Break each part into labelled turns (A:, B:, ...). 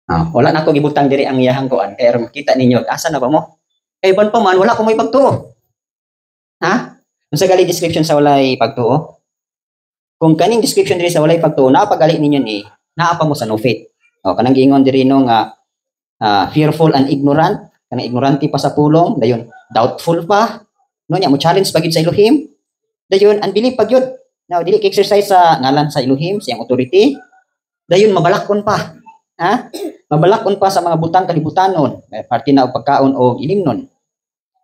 A: Wala na ako gibutang diri ang iyahang kuan. Kaya makita ninyo, asa na ba mo? Kay ban pa man, wala ko may pagtuo. Ha? Unsa gali description sa walay pagtuo? Kung kaning description diri sa walay pagtuo, napagali ninyo ni, naa pa mo sa no faith. Kanang giingon diri no nga fearful and ignorant, kanang ignorante pa sa pulong, dayon doubtful pa, no nya mo challenge pagid sa Elohim. Dayon unbelief pag yun. Now dili ka exercise sa ngalan sa Elohim, sa iyang authority. Dayon mabalakon pa. Ha? Mabalakon pa sa mga butang kalibutanon, parte na og pagkaon o ilimnon.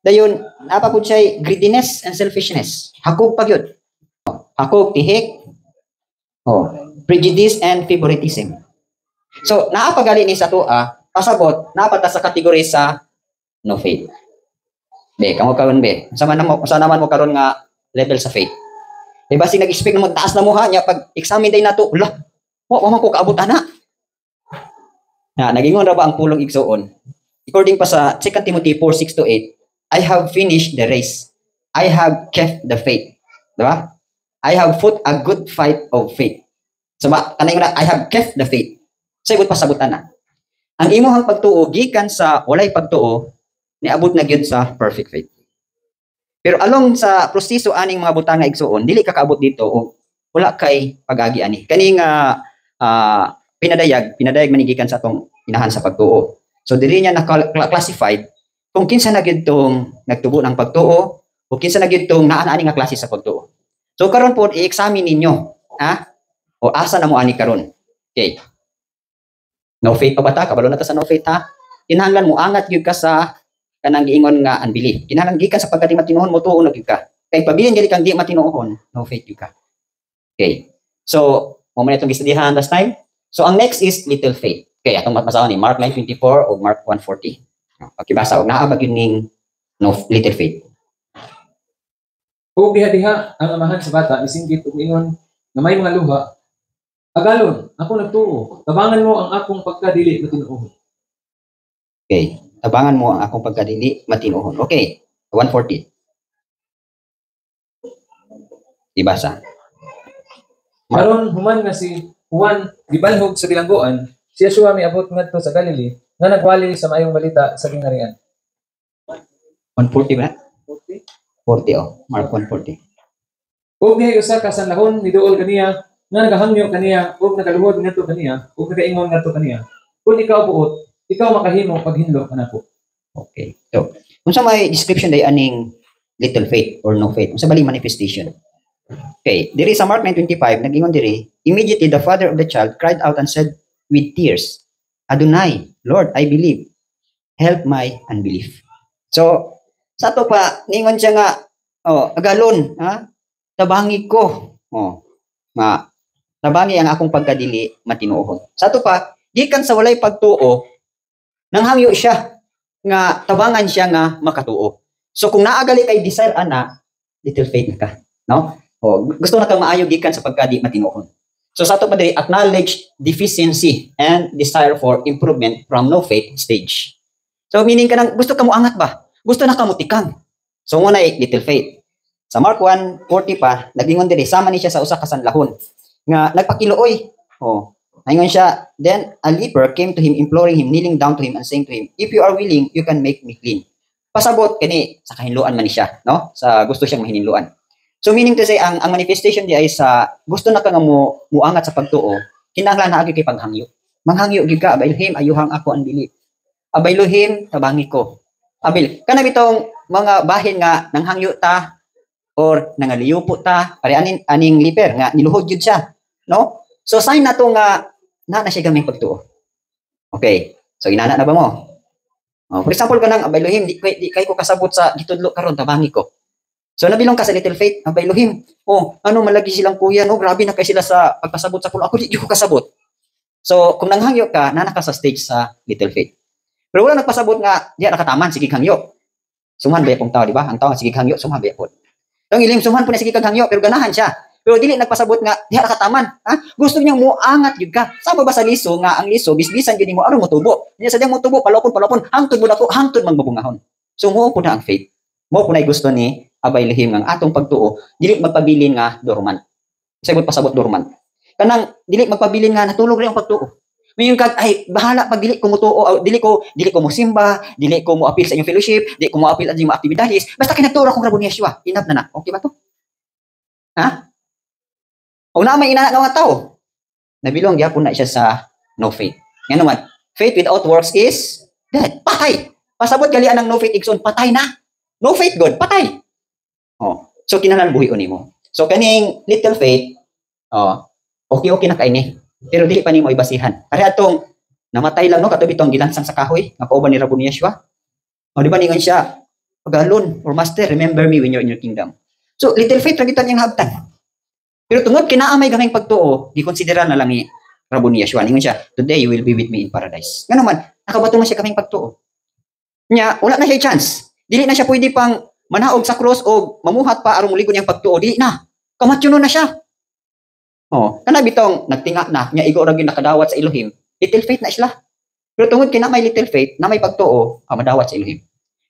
A: Dayon napa pud siya greediness and selfishness. Hakog pag yun. Hakog tihik. Prejudice and favoritism. So naapagali ni sa tuwa, pasabot napata sa kategory sa no faith. Be, kamo karon be. Sa naman mo karon nga level sa faith. Di ba nag-expect na mo taas na mo ha nya pag examine day nato, ulah. Wa man ko kaabot ana. Nagingon ra ba ang pulong igsoon? According pa sa 2 Timothy 4:6-8, I have finished the race. I have kept the faith. Di ba? I have fought a good fight of faith. So kanay na I have kept the faith. Saybot pasabutan na. Ang imong pagtuo gikan sa walay pagtuo niabot na gyud sa perfect faith. Pero along sa proseso aning mga butang nga igsuon, dili ka kaabot dito o wala kay pag-agi ani. Kani nga pinadayag manigikan sa atong inahan sa pagtuo. So diri niya na-classified kung kinsa na gyud tong nagtubo ng pagtuo o kinsa na gyud tong naa ani nga klase sa pagtuo. So karon po i-examine ninyo, o asa na mo ani karon. Okay. No faith pa ba ta? Kabalo na ta sa no faith ha? Kinahanglan mo angat gyud ka sa kanang giingon nga unbelief. Kinahanglan gikan sa pagka di matinuhon mo tuo na gyud ka. Kay pabilin gali kang di matinuhon, no faith gyud ka. Okay. So, mo man itong gistudihan last time. So ang next is little faith. Okay, atong magbasa ni Mark 9:24 o Mark 1:40. Pakibasa og naa ba gyud ning no little faith.
B: Kung diha-diha ang amahan sa bata isinggit og ingon nga may mga luha, agalon, ako nagtuo. Tabangan mo ang akong pagkadili matinuohon.
A: Okay. Tabangan mo ang akong pagkadili matinuohon. Okay. 140. Ibasa.
B: Karon human nga si Juan gibalhog sa bilangguan, siya suwa miabot ngadto sa Galilee nga nagwali sa maayong balita sa gingharian.
A: 140 ba? 40 Mark 140.
B: Ug dihay usa ka sanlahon niduol kaniya nga nagahangyo kaniya ug nagaluhod ngadto kaniya ug nagaingon ngadto kaniya. Kung ikaw buot, ikaw makahimo paghinlo kanako.
A: Okay. So, unsa may description day aning little faith or no faith? Unsa bali manifestation? Okay, diri sa Mark 9:25 nagingon diri, immediately the father of the child cried out and said with tears, Adonai, Lord, I believe. Help my unbelief. So, sa to pa ningon siya nga, agalon, tabangi ko. Nga tabangi ang akong pagkadili matinuohon. Sa to pa, gikan sa walay pagtuo, nanghangyo siya nga tabangan siya nga makatuo. So kung naagali kay desire ana, little faith na ka, no? Gusto na kang maayo gikan sa pagkadi matinuohon. So sa ato pa diri acknowledge deficiency and desire for improvement from no faith stage. So meaning kanang gusto ka mo angat ba? Gusto na ka mo tikang. So muna little faith. Sa Mark 1:40 pa, nagingon diri sama ni siya sa usa ka sanlahon nga nagpakiluoy. Naingon siya, then a leper came to him imploring him, kneeling down to him and saying to him, if you are willing, you can make me clean. Pasabot kani sa kahinluan man ni siya, no? Sa gusto siyang mahinluan. So meaning to say ang manifestation di ay sa gusto na ka nga mo muangat sa pagtuo, kinahanglan na agi kay paghangyo. Manghangyo gyud ka, abaylohim ayuhang ako ang bili. Abaylohim tabangi ko. Abil, kana bitong mga bahin nga nanghangyo ta or nangaliyupo ta, pare aning leper nga niluhod gyud siya, no? So sign na to nga na siya gamay pagtuo. Okay. So inana na ba mo? For example kanang abaylohim di kay ko kasabot sa gitudlo karon tabangi ko. So nabilong ka sa little faith, abaylohim. Malagi silang kuya, no? Grabe na kay sila sa pagkasabot sa pulo. Ako di ko kasabot. So kung nanghangyo ka, nana ka sa stage sa little faith. Pero wala nagpasabot nga, diya nakataman sige hangyo. Suman ba pong tao, di ba? Ang tao sige hangyo, suman ba po. Ang ilim suman po na sige hangyo, pero ganahan siya. Pero dili nagpasabot nga diha nakataman, gusto niya mo angat gyud ka. Sama ba sa liso nga ang liso bisbisan gyud mo aron mo tubo. Diya sadyang mo tubo palapon hangtod mo dako hangtod man mabungahon. So mo po na ang faith. Mo po na gusto ni abaylohim nga atong pagtuo dili magpabilin nga dorman. Sagot pasabot dorman. Kanang dili magpabilin nga natulog ri ang pagtuo. Mayon kag ay bahala pag dili ko mutuo, dili ko mo simba, dili ko mo appeal sa inyong fellowship, dili ko mo appeal sa inyong aktibidades, basta kinagturo akong rabo ni Yeshua. Enough na na. Okay ba to? Ha? O na may ina nga tao. Nabilong gyapon na siya sa no faith. Ngano man, faith without works is dead. Patay. Pasabot gali ang no faith igsoon, patay na. No faith God, patay. Oh, so kinahanglan buhion nimo. So kaning little faith, okay na kay ni. Pero dili pa nimo ibasihan. Ari atong namatay lang no katubi tong gilansang sa kahoy nga kauban ni Rabo ni Yeshua. O di ba ningon siya, pagalon or master, remember me when you're in your kingdom. So little faith ra gitan yang habtan. Pero tungod kinaamay gamay pagtuo, gikonsidera na lang ni Rabo ni Yeshua. Ningon siya, today you will be with me in paradise. Ngano man, nakabato man siya kaming pagtuo. Nya, wala na siya chance. Dili na siya pwede pang manaog sa cross o mamuhat pa arong ligon niyang pagtuo. Dili na. Kamatyo na siya. Kana bitong nagtinga na, nya igo ra gyud nakadawat sa Elohim. Little faith na sila. Pero tungod kina may little faith, na may pagtuo, madawat sa Elohim.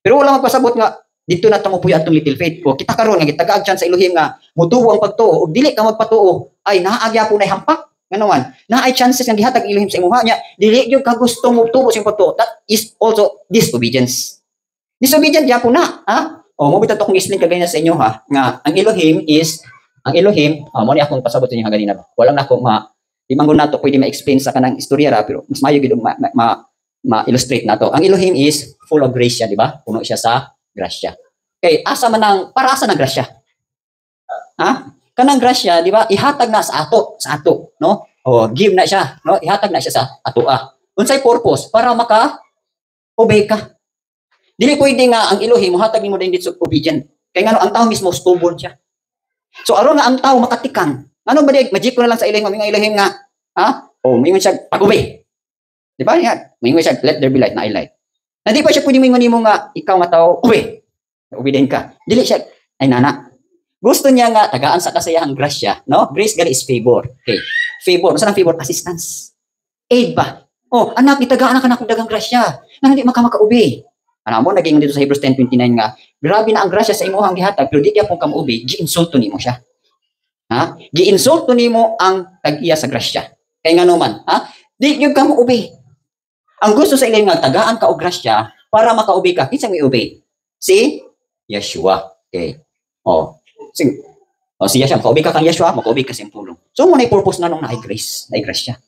A: Pero wala magpasabot nga dito na tumupuy atong little faith. O kita karon nga gitagaag chance sa Elohim nga mutuo ang pagtuo ug dili ka magpatuo, ay naagya po nay hampak. Ngano man, naay chances nga gihatag Elohim sa imuha nya, dili gyud ka gusto mo tuo sa pagtuo. That is also disobedience. Disobedient gyapon na, ha? Mo bitat akong explain kagaya sa inyo ha, nga ang Elohim, mo ni akong pasabot sa inyo ganina. Wala na ako di man gud nato pwede ma-explain sa kanang istorya ra, pero mas mayo gid ma-illustrate nato. Ang Elohim is full of grace, di ba? Puno siya sa grasya. Okay, asa man ang para asa na grasya? Ha? Kanang grasya, di ba? Ihatag na sa ato, no? O give na siya, no? Ihatag na siya sa ato. Unsay purpose? Para maka-obey ka. Dili pwede nga ang Elohim mohatag nimo din dito obedient. Kay ngano ang tao mismo stubborn siya. So aron nga ang tao makatikang. Ano ba di magic ko na lang sa Elohim, mga Elohim nga, mingon siya pag-obey. Di ba? Yan. Mingon siya let there be light, na light. Na di pa siya pwede mingon nimo nga ikaw nga tao, obey. Obedient ka. Dili siya ay nana. Gusto niya nga tagaan sa kasayahang grasya, no? Grace gali is favor. Okay. Favor, saan ang favor? Assistance. Aid ba? Anak, itagaan ka na akong dagang grasya. Na hindi maka-obey. Ano mo, naging dito sa Hebrews 10:29 nga, grabe na ang grasya sa imuhang gihatag, pero di kaya pong kamuobi, gi-insulto nimo siya. Ha? Gi-insulto nimo ang tag-iya sa grasya. Kaya nga naman, di kaya kamuobi. Ang gusto sa ilang nga, tagaan ka o grasya, para maka-obey ka. Kinsang i-obey? Si Yeshua. Okay. Si Yeshua, maka-obey ka kang Yeshua, maka-obey ka sa pulong. So, muna yung purpose na nung na-grace, na-grasya.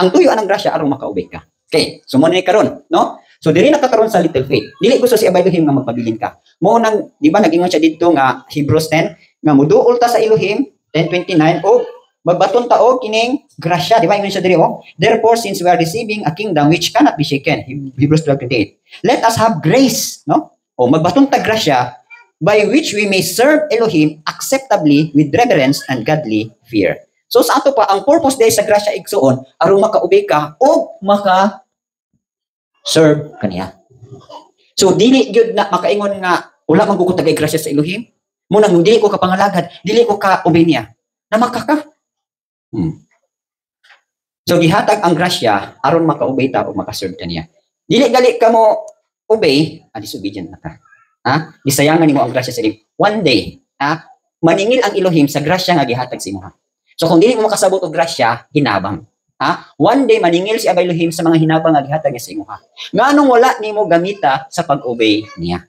A: Ang tuyuan ng grasya, arong maka-obey ka. Okay. So, muna yung karon, no? So diri nakakaroon sa little faith. Dili gusto si Elohim nga magpabilin ka. Mo nang di ba nagingon siya dito nga Hebrews 10 nga muduol ta sa Elohim 10:29 o magbaton ta og kining grasya, di ba ingon siya diri Therefore since we are receiving a kingdom which cannot be shaken, Hebrews 12:28. Let us have grace, no? Magbaton ta grasya by which we may serve Elohim acceptably with reverence and godly fear. So sa ato pa ang purpose dahil sa grasya igsuon aron maka-obey ka o serve kaniya. So dili gyud na makaingon nga wala man gugod tagay grasya sa Elohim. Mo nang dili ko ka pangalagad, dili ko ka obey niya. Na makaka. So gihatag ang grasya aron maka-obey ta o maka-serve kaniya. Dili gali ka mo obey, disobedient na ka. Gisayangan nimo ang grasya sa Elohim. One day, maningil ang Elohim sa grasya nga gihatag sa imo. So kung dili mo makasabot og grasya, hinabang. One day maningil si Elohim sa mga hinabang nga gihatag niya sa imuha. Nganong wala nimo gamita sa pag-obey niya.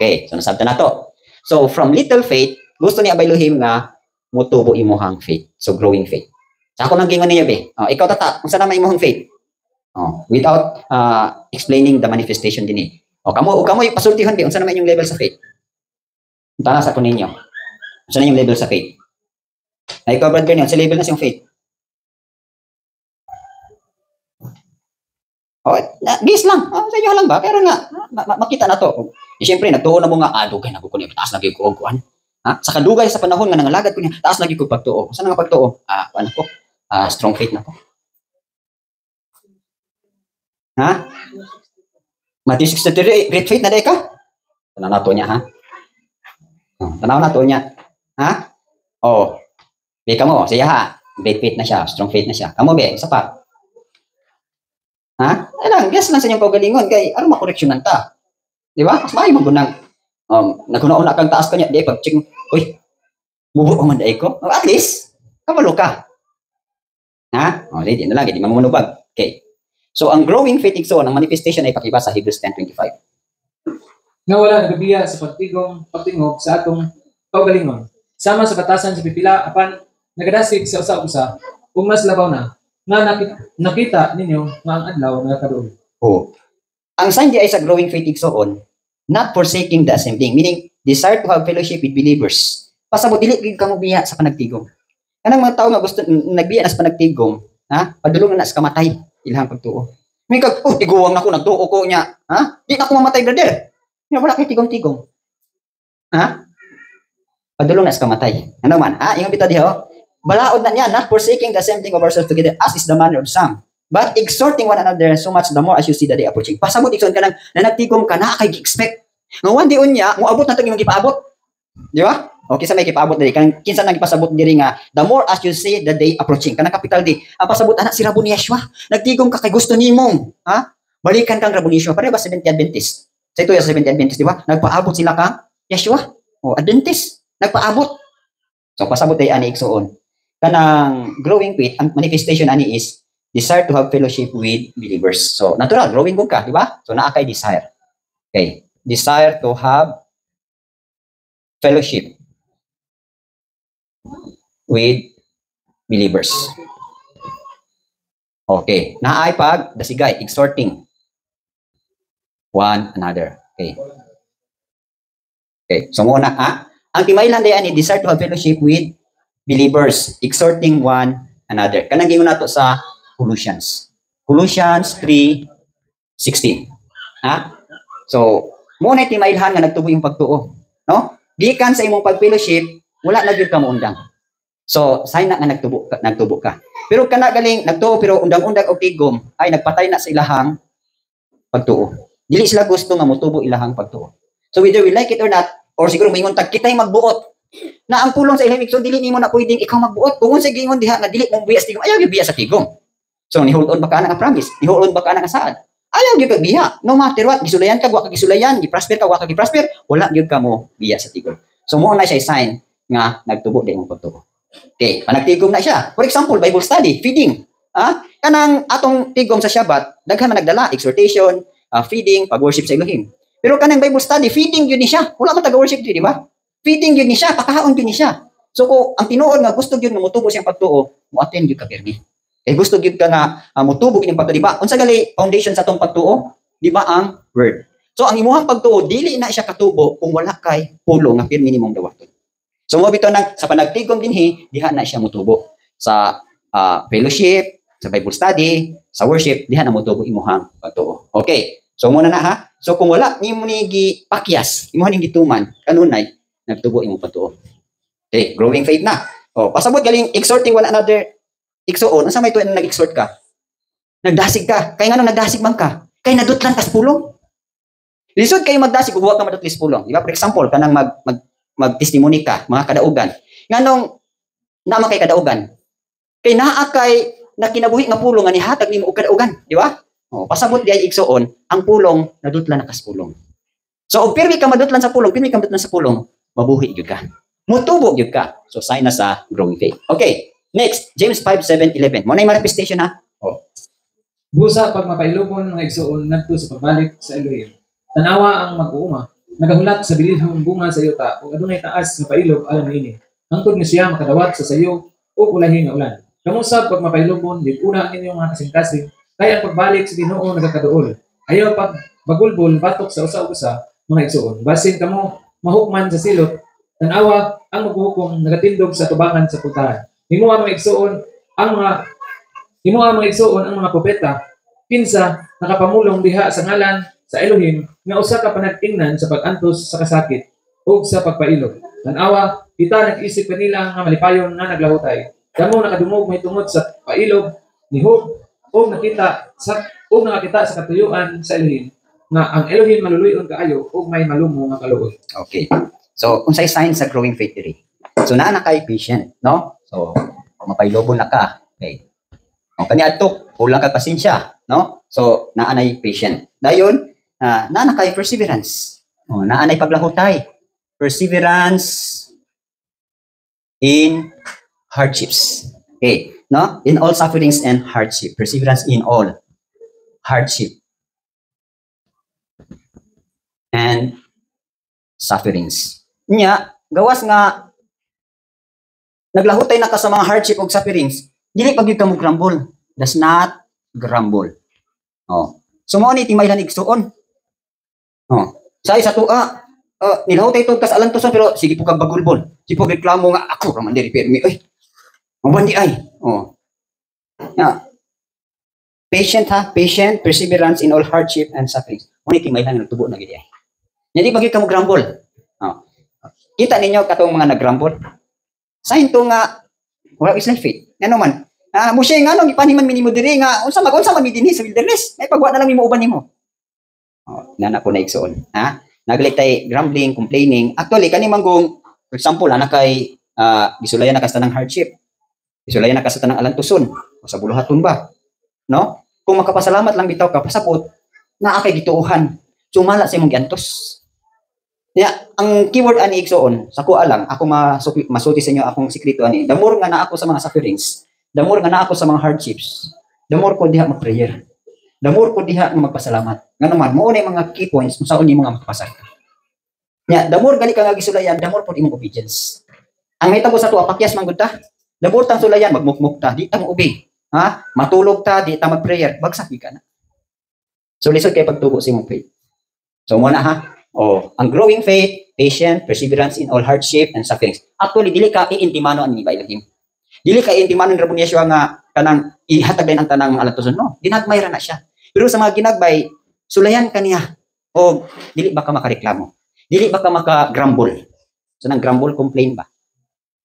A: Okay, so nasabtan nato. So from little faith, gusto ni Elohim nga mutubo imuhang faith. So growing faith. Sa ako nang gingon niya be. Ikaw tata, unsa na may imuhang faith? Without explaining the manifestation dinhi. Kamo ipasultihan be unsa na may inyong level sa faith? Tana sa kuninyo. Unsa na yung level sa faith? Ay ikaw brad kanyo, sa level na siyang faith. Gis lang. Sa inyo lang ba? Pero nga, makita na to. Siyempre, nagtuo na mo nga, dugay na ko niya, taas lagi ko kuan. Sa kadugay sa panahon nga nangalagad ko niya, taas lagi ko pagtuo. Saan nga pagtuo? Ano ko? Strong faith na ko. Matthew 6:33, great faith na day ka? Tanaw na to niya, Tanaw na to niya. Be ka mo, siya great faith na siya, strong faith na siya. Kamo be, isa pa. Guess lang sa inyong kaugalingon kay ano makoreksyonan ta. Di ba? Mas maayo mo nang naguna-una kang taas kanya, di pag check, uy, mubo man dai ko. At least kabalo ka. Di na lang, di mamunubag. Okay. So ang growing faith igsoon, ang manifestation ay pakibasa sa Hebrews 10:25.
B: Nga wala nagabiya sa pagtingog sa atong kaugalingon. Sama sa batasan sa pipila apan nagadasig sa usa-usa ug mas labaw na nga nakita ninyo nga ang adlaw nagakaduol.
A: Oh. Ang sign di ay sa growing faith igsoon, not forsaking the assembling, meaning desire to have fellowship with believers. Pasabot dili gid kamo biya sa panagtigom. Kanang mga tao nga gusto nagbiya na sa panagtigom, ha? Padulong na sa kamatay ilahang pagtuo. May kag tiguwang na ko nagtuo ko nya, ha? Di na ko mamatay, brother. Nga wala kay tigom-tigom. Ha? Padulong na sa kamatay. Ano man, ha? Ingon bitaw diha, balaod na niya, not forsaking the assembling of ourselves together as is the manner of some, but exhorting one another so much the more as you see the day approaching. Pasabot igsoon ka na nagtigom ka na kay expect. Nga one day unya, moabot na tong imong gipaabot. Di ba? Okay sa may gipaabot diri kan kinsa nang gipasabot diri nga the more as you see the day approaching. Kanang capital D. Ang pasabot ana si Rabon Yeshua. Nagtigom ka kay gusto nimo, ha? Balikan kang Rabon Yeshua. Pare ba 70 Adventist? Sa ito yung 70 Adventist, di ba? Nagpaabot sila kang Yeshua. O Adventist, nagpaabot. So pasabot ay ani igsoon. Kanang growing faith, ang manifestation ani is desire to have fellowship with believers. So natural, growing good ka, di ba? So naa kay desire. Okay. Desire to have fellowship with believers. Okay. Naay pag dasigay, exhorting one another. Okay. Okay. So muna, ang timaylan day ani desire to have fellowship with believers, exhorting one another. Kanang gingon nato sa Colossians 3:16. Ha? So, muna timaylan nga nagtubo yung pagtuo, no? Gikan sa imong pag-fellowship, wala na gyud ka moundang. So, sign na nga nagtubo ka. Pero kana galing nagtuo pero undang-undang og tigom ay nagpatay na sa ilahang pagtuo. Dili sila gusto nga motubo ilahang pagtuo. So whether we like it or not, or siguro moingon tag kitay magbuot na ang pulong sa ilang so dili nimo na pwedeng ikaw magbuot. Kung sa gingon diha nga dili mo biya sa tigom, ayaw gyud biya sa tigom. So ni hold on ba ka na nga promise? Ni hold on ba ka na nga saad? Ayaw gyud ka biya. No matter what, gisulayan ka, wa ka gisulayan, gi-prosper ka, wa ka gi-prosper, wala gyud ka mo biya sa tigom. So mo na siya sign nga nagtubo din ang pagtuo. Okay, panagtigom na siya. For example, Bible study, feeding. Kanang atong tigom sa Shabbat, daghan man nagdala, exhortation, feeding, pag-worship sa Elohim. Pero kanang Bible study, feeding yun ni siya. Wala man taga-worship di ba? Feeding yun ni siya, pakahaon yun ni siya. So kung ang tinuod nga gusto gyud nga motubo siyang pagtuo, mo-attend gyud ka pirmi. Gusto gyud ka nga motubo kining pagtuo, di ba? Unsa gali foundation sa tong pagtuo? Di ba ang word? So ang imuhang pagtuo dili na siya katubo kung wala kay pulo nga pirmi nimong dawaton. So mo bitaw nang sa panagtigom dinhi, diha na siya motubo. Sa fellowship, sa Bible study, sa worship, diha na motubo imuhang pagtuo. Okay. So muna na ha. So kung wala nimo ni gipakyas, imuhang ning gituman, kanunay nagtubo imong pagtuo. Okay, growing faith na. Oh, pasabot galing exhorting one another. Igsoon, unsa may tuwa na nag-exhort ka? Nagdasig ka. Kay ngano nagdasig man ka? Kay nadutlan ka sa pulong. Lisod kayo magdasig ug wa ka madutli sa pulong. Di ba? For example, kanang mag-testimony ka, mga kadaugan. Nganong naman kay kadaugan? Kay naa kay na kinabuhi nga pulong nga nihatag nimo og kadaugan, di ba? Oh, pasabot diay igsoon, ang pulong nadutlan na kas pulong. So og pirmi ka madutlan sa pulong, pirmi ka madutlan sa pulong, mabuhi gyud ka. Mutubo gyud ka. So sign na sa growing faith. Okay. Next, James 5:7-11. Mo na yung manifestation ha. Oh.
B: Busa pag mapailubon mga igsoon ngadto sa pagbalik sa Elohim. Tanawa ang mag-uuma, nagahulat sa bilihang bunga sa yuta ug adunay taas nga pailog alang niini. Hangtod ni siya makadawat sa sayo ug ulahi nga ulan. Kamusta pag mapailubon din una ninyong mga kasing-kasing kay ang pagbalik sa Ginoo nagakaduol. Ayaw pag bagulbol batok sa usa-usa mga igsoon. Basin kamo mahukman sa silot, tanawa ang maghuhukom nagatindog sa tubangan sa putahan. Himo ang mga igsoon ang mga propeta kinsa nakapamulong diha sa ngalan sa Elohim nga usa ka panag-ingnan sa pag-antos sa kasakit ug sa pagpailog. Tanawa kita nag-isip kanila nga malipayon nga naglahutay. Kamo nakadungog mahitungod sa pailog ni Job ug nakita sa katuyuan sa Elohim nga ang Elohim maluluyon kaayo ug may malumo nga kaluoy. Okay. So unsay sign sa growing faith diri? So naa na kay patient, no? So mapailobon na ka. Okay. O kani adto, kulang ka pasensya, no? So naa nay patient. Dayon, naa na kay perseverance. O naa nay paglahutay. Perseverance in hardships. Okay.
A: No? In all sufferings and hardship. Perseverance in all hardship and sufferings. Nya, gawas nga naglahutay na ka sa mga hardship ug sufferings, dili pag ka mo grumble. Does not grumble. Oh. So mo ni timay lan igsuon. Oh. Sa isa tua, nilahutay to kas alantoson pero sige po kag bagulbol. Sige po reklamo nga ako ra man diri permi. Oy. Mabandi ay. Oh. Yeah. Patient ha, patient, perseverance in all hardship and sufferings. Mo ni timay lan nagtubo na gid ay. Nya di pag ka mo grumble. Oh. Kita ninyo katong mga naggrumble. Sign to nga wala is faith. Ano man? Mo siya nga nung ipaniman minimo diri nga unsa man mi dinhi sa wilderness. Ay pagwa na lang nimo uban nimo. Oh, nana ko na igsoon. Ha? Naglit tay grumbling, complaining. Actually kani manggong for example ana kay gisulayan na kasta ng hardship. Gisulayan na kasta ng alantuson o sa buluhaton ba? No? Kung makapasalamat lang bitaw ka pasapot naa kay gituuhan. Sumala sa imong giantos. Yeah, ang keyword ani igsoon, sa kuha lang, ako masuti sa inyo akong sikreto ani. The more nga na ako sa mga sufferings, the more nga na ako sa mga hardships, the more ko diha mag-prayer. The more ko diha nga magpasalamat. Nga naman, mo na mga key points kung saan nimo nga magpasaka. Yeah, the more gali ka nga gisulayan, the more po imong obedience. Ang mahitabo sa tuwa, pakyas man gud ta. The more tang sulayan, magmukmuk ta, di ta mo obey. Ha? Matulog ta, di ta mag-prayer, bagsak ka na. So lisod kay pagtubo sa imong faith. So mo na ha. Oh, ang growing faith, patient, perseverance in all hardship and sufferings. Actually, dili ka iintimano ani ba Elohim. Dili ka iintimano ni Rabon Yeshua nga kanang ihatag din ang tanang alatoson no. Ginagmay ra na siya. Pero sa mga ginagbay, sulayan kaniya. O dili ba ka makareklamo? Dili ba ka maka-grumble? So nang grumble complain ba?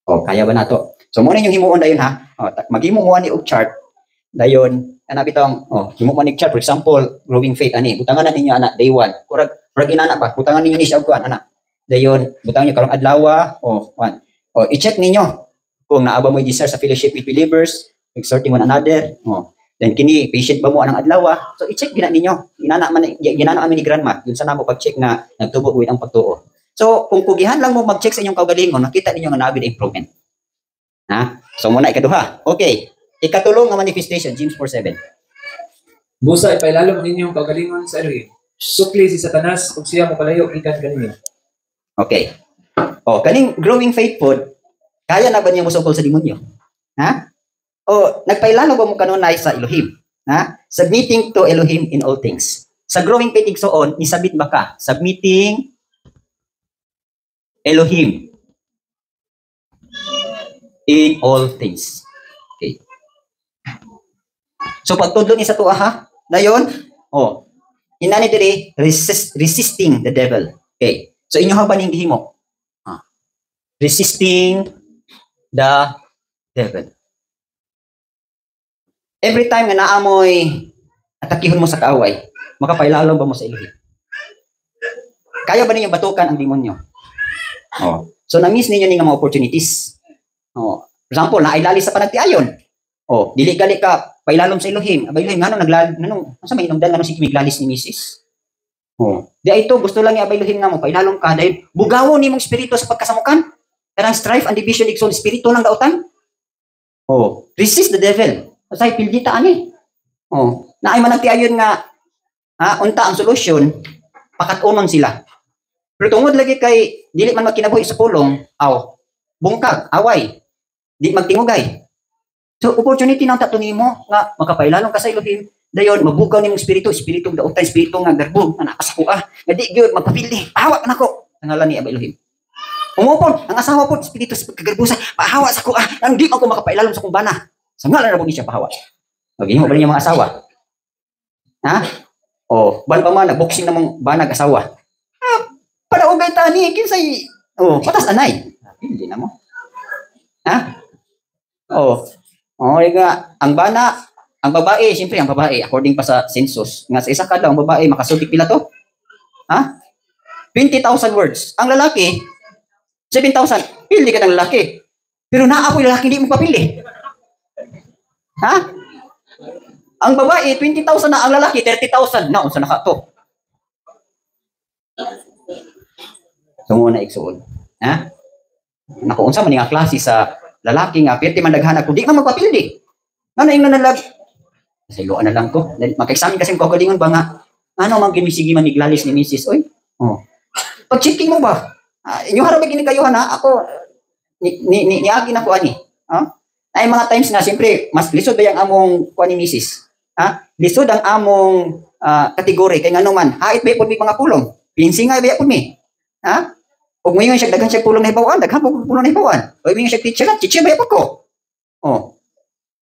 A: O kaya ba nato? So mo na yung himuon dayon ha. O maghimo mo ani og chart. Dayon ana bitong himo man og chart for example, growing faith ani. Butangan na ninyo ana day 1. Kurag inana pa, butangan ninyo ni siya og kuan ana. Dayon, butangan niyo karong adlaw kuan. O i-check ninyo kung naaba mo desire sa fellowship with believers, exhorting one another. Then kini patient ba mo anang adlaw? So i-check gina ninyo. Ginana amin ni grandma, yun sa namo pag-check na nagtubo with ang pagtuo. So kung kugihan lang mo mag-check sa inyong kaugalingon, nakita ninyo nga naabid improvement. Ha? So muna ikaduha. Okay. Ikatulong nga manifestation, James 4:7.
B: Busa ipailalom ninyong kaugalingon sa Elohim. Sukli si Satanas ug siya mapalayo gikan kaninyo. Okay. Kaning growing faith pod, kaya na ba niya musukol sa demonyo? Ha? Nagpailalo ba mo kanunay sa Elohim? Ha? Submitting to Elohim in all things. Sa growing faith igsoon, isabit ba ka? Submitting Elohim in all things. Okay. So pagtudlo ni sa tuwa ha, dayon, inani diri resisting the devil. Okay. So inyo ha ba ning gihimo? Resisting the devil. Every time nga naamoy atakihon mo sa kaaway, makapailalo ba mo sa Elohim? Kaya ba ninyo batukan ang demonyo? So na-miss ninyo ning mga opportunities. For example, nailali sa panagtiayon. Dili gali ka pailalom sa Elohim. Abay Elohim nganong asa may inungdan nganong si kimiglalis ni Mrs. Di ito gusto lang ni Abay Elohim nga mo pailalom ka dahil bugawon nimong espiritu sa pagkasamukan. Karang strife and division igsoon espiritu lang daotan. Resist the devil. Asay pildita ani. Naay man nagtiayon nga unta ang solusyon, pakatunon sila. Pero tungod lagi kay dili man makinabuhi sa pulong, bungkag, away, di magtingugay. So opportunity nang tato nimo nga makapailalong ka sa Elohim, dayon mabugaw nimong espiritu daotan, espiritu nga garbong nga nakasako nga di gyud magpapili. Pahawa ka nako sa ngalan ni Abay Elohim. Umupon ang asawa po espiritu sa pagkagarbusa, pahawa sa ko nang di ako makapailalom sa kong bana. Sa ngalan ra po siya pahawa. Magihimo ba niya mga asawa? Ha? Ban pa man boxing namang banag asawa. Padaugay tani kinsay patas anay. Hindi na mo. Ha? Ang bana, ang babae, siyempre ang babae according pa sa census, nga sa isa ka daw ang babae makasugid pila to? Ha? 20,000 words. Ang lalaki 7,000. Pili ka ng lalaki. Pero naapoy lalaki hindi mo papili. Ha? Ang babae 20,000 na, ang lalaki 30,000 na unsa naka to. So muna igsuon. Ha? Nakuunsa man nga klase sa lalaki nga perti man daghan ako di man magpapildi.
A: Ano yung nanalag? Siluan na lang ko. Maka-examine kasi ko galingon ba nga, ano mang ginisigi man iglalis ni Mrs. Oy. Oh. Pag-checking mo ba? Inyo harap gini kayo na ako ni agi na ko ani. Ay mga times na siyempre mas lisod ba yang among kuan ni Mrs. Lisod ang among kategory kay ngano man hait ba pud mi mga pulong. Pinsingay ba pud mi. Ug ngayon siya daghan siya pulong na hibawan, daghan pulong na hibawan. O ngayon siya teacher ba pud ko. Oh.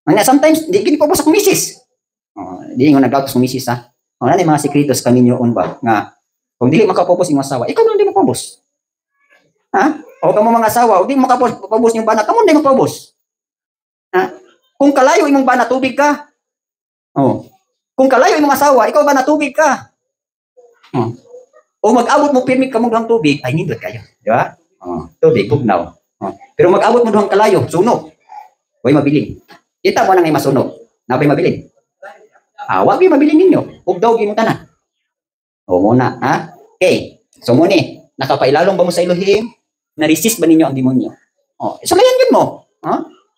A: Nga sometimes di gini pa sa Mrs. Di nga nagdatos ng Mrs. Ano na mga sekretos kami nyo ba nga kung dili makapopos yung asawa, ikaw na hindi makapopos. O kamo mga asawa, hindi makapopos yung bana, kamo hindi makapopos. Kung kalayo imong bana, tubig ka. Kung kalayo imong asawa, ikaw ba na tubig ka. O mag-abot mo permit ka mong tubig, ay nindot kayo. Di ba? Tubig, pugnaw. Pero mag-abot mo duhang kalayo, sunog. Huwag mabiling. Kita mo na ngay masunog. Napay mabiling. Huwag yung mabiling ninyo. Ugdaw yung tanan. O muna, Okay. So muna, nakapailalong ba mo sa Elohim? Na-resist ba ninyo ang demonyo? So ngayon yun mo.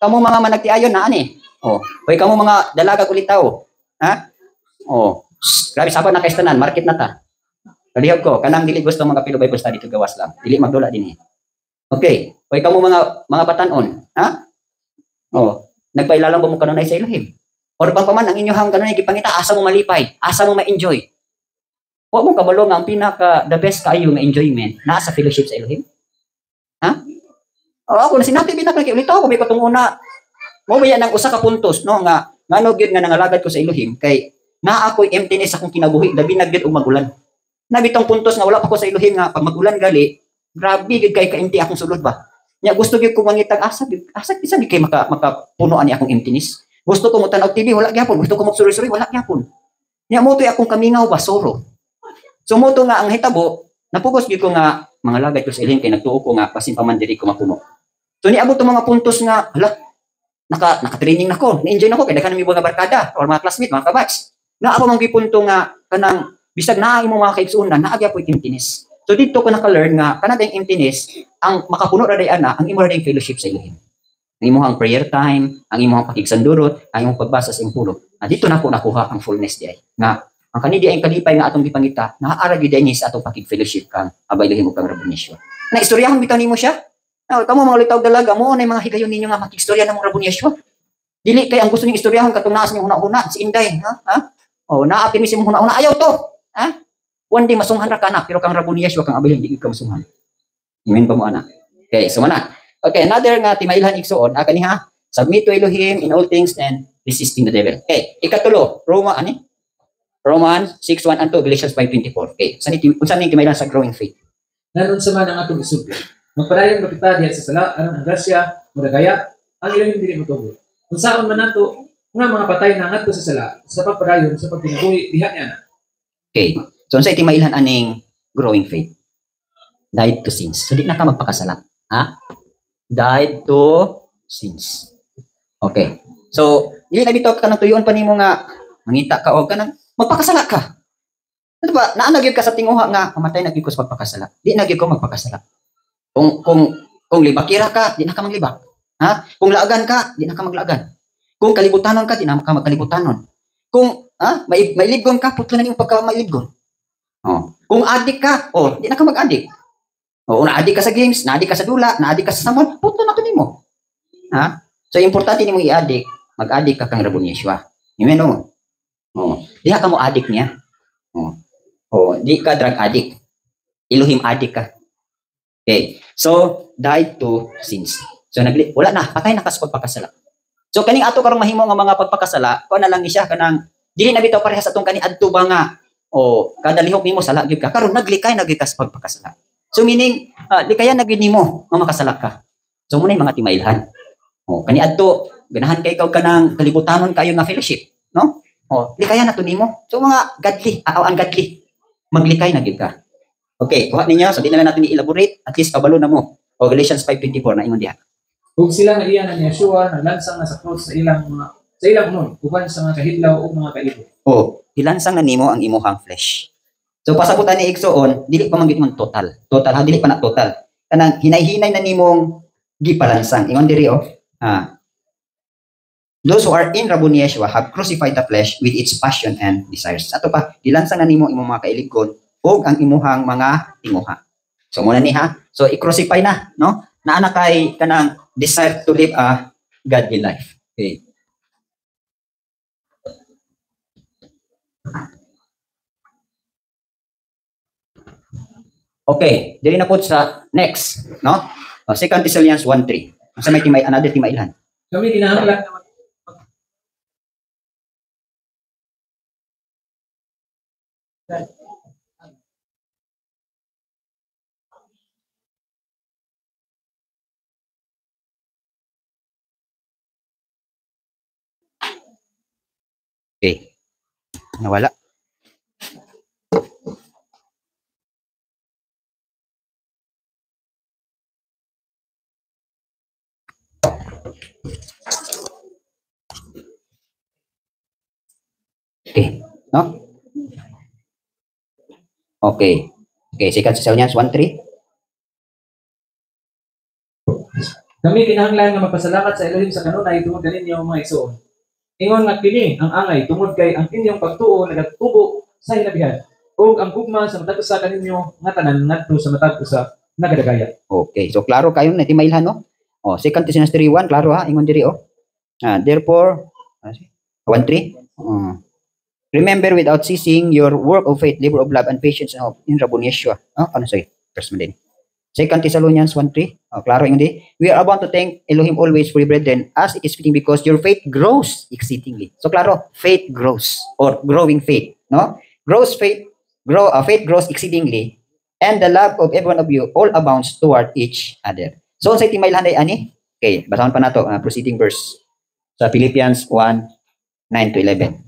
A: Kamu mga managtiayon na ani. Hoy kamu mga dalaga kulitaw. Grabe sapat na kaistanan, market na ta. Kalihog ko, kanang dili gusto mga Bible study to gawas lang. Dili magdula din Okay. Hoy kamu mga patanon, nagpailalang ba mo kanunay sa Elohim? Or paman ang inyong kanunay gipangita, asa mo malipay, asa mo ma-enjoy. Huwag mong kabalo nga ang the best kayo nga enjoyment na sa fellowship sa Elohim. Ako na sinabi binakal kay ulit ako may patunguna. Mo ba yan ang usa ka puntos no nga ngano gyud nga nangalagad ko sa Elohim kay naa ako'y emptiness akong kinabuhi labi na gyud og magulan. Nabitong puntos nga wala pa ko sa Elohim nga pag magulan gali, grabe gyud kay ka-empty akong sulod ba. Nya gusto gyud ko mangitag asa isa kay makapuno ani akong emptiness. Gusto ko mo tanaw TV wala gyapon, gusto ko magsuri-suri wala gyapon. Nya mo toy akong kamingaw ba soro. So mo to nga ang hitabo, napugos gyud ko nga mga lagad ko sa Elohim kay nagtuo ko nga basin pa man diri ko mapuno. So niabot tong mga puntos nga hala naka-training nako, na-enjoy nako kay daghan mi mga barkada or mga classmate, mga kabatch. Na ako mang gipunto nga kanang bisag naa imo mga kaigsunan, naa gyapon emptiness. So dito ko naka-learn nga kana dayong emptiness ang makapuno ra day ana ang imo ra dayong fellowship sa Elohim. Ang imong prayer time, ang imong pakigsandurot, ang imong pagbasa sa impulo. Dito na ko nakuha ang fullness di ay. Nga ang kanidi ay kalipay nga atong gipangita, naaara gyud ni sa atong pakig-fellowship kang abay Elohim ug kang Rabboni. Na istoryahon bitaw nimo siya. Kamo mga litaw dalaga mo na mga higayon ninyo nga makistorya ng Rabboni Yeshua. Dili kay ang gusto niyo istoryahon katong naas niyo una-una si Inday, naapin mi si mong una-una ayaw to. One day masunghan ra kana pero kang Rabboni Yeshua kang abay hindi ka masunghan. Amen pa mo ana. Okay, so mana. Okay, another nga timailhan igsuon kaniha. Submit to Elohim in all things and resisting the devil. Okay, ikatulo, Romans 6:1 and 2, Galatians 5:24. Okay, unsa ning timailhan sa growing faith?
B: Nanon sa man ang atong isugdi. Magpadayon ba kita diha sa sala aron ang grasya madagaya ang Elohim dili motubo. Unsaon man nato nga mga patay na ngadto sa sala sa pagpadayon sa pagpinabuhi diha niya na.
A: Okay, so unsa timailhan aning growing faith? Died to sins. So di na ka magpakasala. Died to sins. Okay. So, dili na bitaw ka nang tuyon pa nimo nga mangita ka og kanang magpakasala ka. Ano ba? Naanag ka sa tinguha nga mamatay na gyud ko sa pagpakasala. Di na gyud ko magpakasala. Kung libakira ka, di na ka maglibak. Kung laagan ka, di na ka maglaagan. Kung kalibutanon ka, di na ka magkalibutanon. Kung mailibgon ka, putlo na yung pagka-mailibgon. Kung adik ka, di na ka mag-adik. Na-adik ka sa games, na-adik ka sa dula, na-adik ka sa samon, putlo na to nimo. So, importante nimo i-adik, mag-adik ka kang Rabboni Yeshua. Amen mo. Di ka mo adik niya. Di ka drug addict. Elohim addict ka. Okay. So, died to sins. So, wala na, patay na ka sa pagpakasala. So, kaning ato karong mahimo nga mga pagpakasala, ko na lang ni siya kanang dili na bitaw parehas atong kani adto ba nga kada lihok nimo sala gyud ka karon naglikay na gyud ka sa pagpakasala. So meaning likayan na gyud nimo nga makasala ka. So muna mga timailhan. Kani adto ganahan kay ikaw kanang kalibutanon kayo nga fellowship, no? Likayan na to nimo. So mga godly, ungodly maglikay na gyud ka. Okay, kuha ninyo so di na natin i-elaborate at least kabalo na mo. Galatians 5:24 na ingon diha.
B: Ug sila nga iya na ni Yeshua naglansang na sa cross sa ilang unon uban sa mga kahidlaw ug mga kaibog.
A: Ilansang na nimo ang imuhang flesh. So pasabutan ni igsoon, dili pa man gid man total. Dili pa na total. Kanang hinay-hinay na nimong gipalansang. Ingon diri Those who are in Rabuni Yeshua have crucified the flesh with its passion and desires. Ato pa, dilansang na nimo imong mga kailigon o ang imuhang mga tinguha. So muna ni ha. So i-crucify na, no? Naana kay kanang desire to live a godly life. Okay. Okay, diri na po sa next, no? 2 Thessalonians 1:3. Sa may timay another timaylan.
B: Kami kinahanglan na
A: Okay. Nawala. Okay, no? Okay. Okay, 2 Thessalonians 1:3.
B: kami kinahanglan nga magpasalamat sa Elohim sa kanunay tungod kaninyo mga igsoon. Ingon nga kini ang angay tungod kay ang inyong pagtuo nagatubo sa hinabihan ug ang gugma sa matag usa kaninyo nga tanan ngadto sa matag usa nagadagaya.
A: Okay, so klaro kayo na timaylan, no? 2 Thessalonians 3:1, klaro ha, ingon diri therefore 1:3. Remember without ceasing your work of faith, labor of love, and patience and hope in Rabun Yeshua. First man din. 2 Thessalonians 1:3. Klaro yung di. We are about to thank Elohim always for your brethren as it is fitting because your faith grows exceedingly. So klaro, faith grows or growing faith, no? Faith grows exceedingly and the love of every one of you all abounds toward each other. So sa timaylan day ani. Okay, basahon pa nato proceeding verse sa Philippians 1:9-11.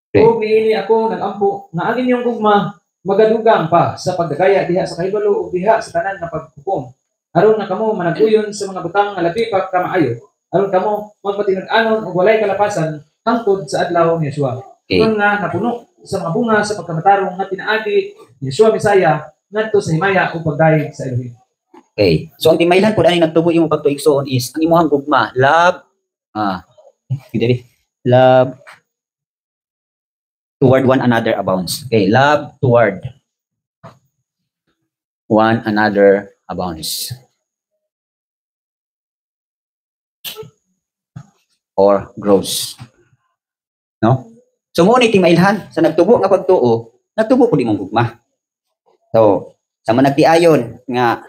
A: Okay.
B: Ug niini ako nagampo nga ang inyong gugma magadugang pa sa pagdagaya diha sa kahibalo ug diha sa tanan nga paghukom. Aron na kamo managuyon sa mga butang nga labi pa kamaayo. Aron kamo magpatinag-anon ug walay kalapasan hangtod sa adlaw ni Yeshua.
A: Okay.
B: Kung nga napuno sa mga bunga sa pagkamatarong nga tinaagi ni Yeshua Misaya ngadto sa himaya ug pagdayeg sa Elohim.
A: Okay. So ang timaylan po ani nagtubo imong pagtuigsoon is ang imong gugma, love love toward one another abounds. Okay, love toward one another abounds. Or grows. No? So mo ni timailhan sa nagtubo nga pagtuo, nagtubo pud imong gugma. So, sa managtiayon nga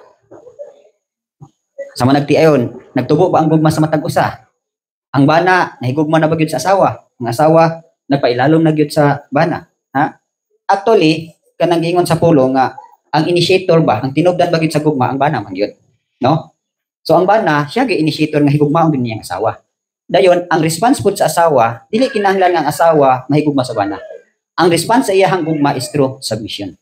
A: nagtubo ba ang gugma sa matag usa? Ang bana nahigugma na ba gyud sa asawa? Ang asawa nagpailalom na gyud sa bana, ha? Actually, kanang giingon sa pulo nga ang initiator ba, ang tinubdan ba gyud sa gugma ang bana man gyud, no? So ang bana siya gyud initiator nga higugmaon gyud niyang asawa. Dayon ang response pud sa asawa, dili kinahanglan nga ang asawa mahigugma sa bana. Ang response sa iyang gugma is through submission.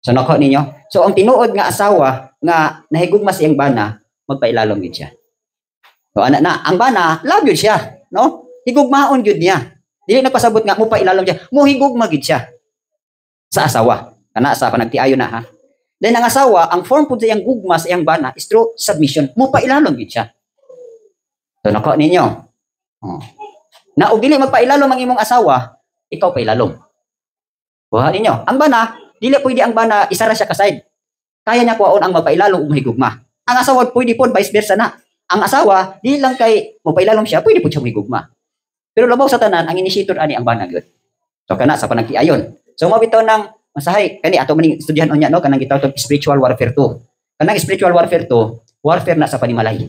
A: So nako ninyo. So ang tinuod nga asawa nga nahigugma sa iyang bana, magpailalom gyud siya. So ana na, ang bana love gyud siya, no? Higugmaon gyud niya. Dili nagpasabot nga mo pa ilalom siya, mo higugma gid siya sa asawa. Kana sa panagtiayon na ha. Then ang asawa, ang form pud sa iyang gugma sa iyang bana is through submission. Mo pa ilalom gid siya. So nako ninyo. Na og dili magpailalom ang imong asawa, ikaw pa ilalom. Kuha ninyo. Ang bana, dili pwede ang bana isara siya ka side. Kaya niya kuhaon ang magpailalom ug mahigugma. Ang asawa pwede pod vice versa na. Ang asawa, dili lang kay mo pailalom siya, pwede pod siya mahigugma. Pero labaw sa tanan ang initiator ani ang bana gyud. So kana sa panagtiayon. So mabitaw ng masahay kani ato maning estudyante unya no kanang gitawag spiritual warfare 2. Kanang spiritual warfare 2, warfare na sa panimalay.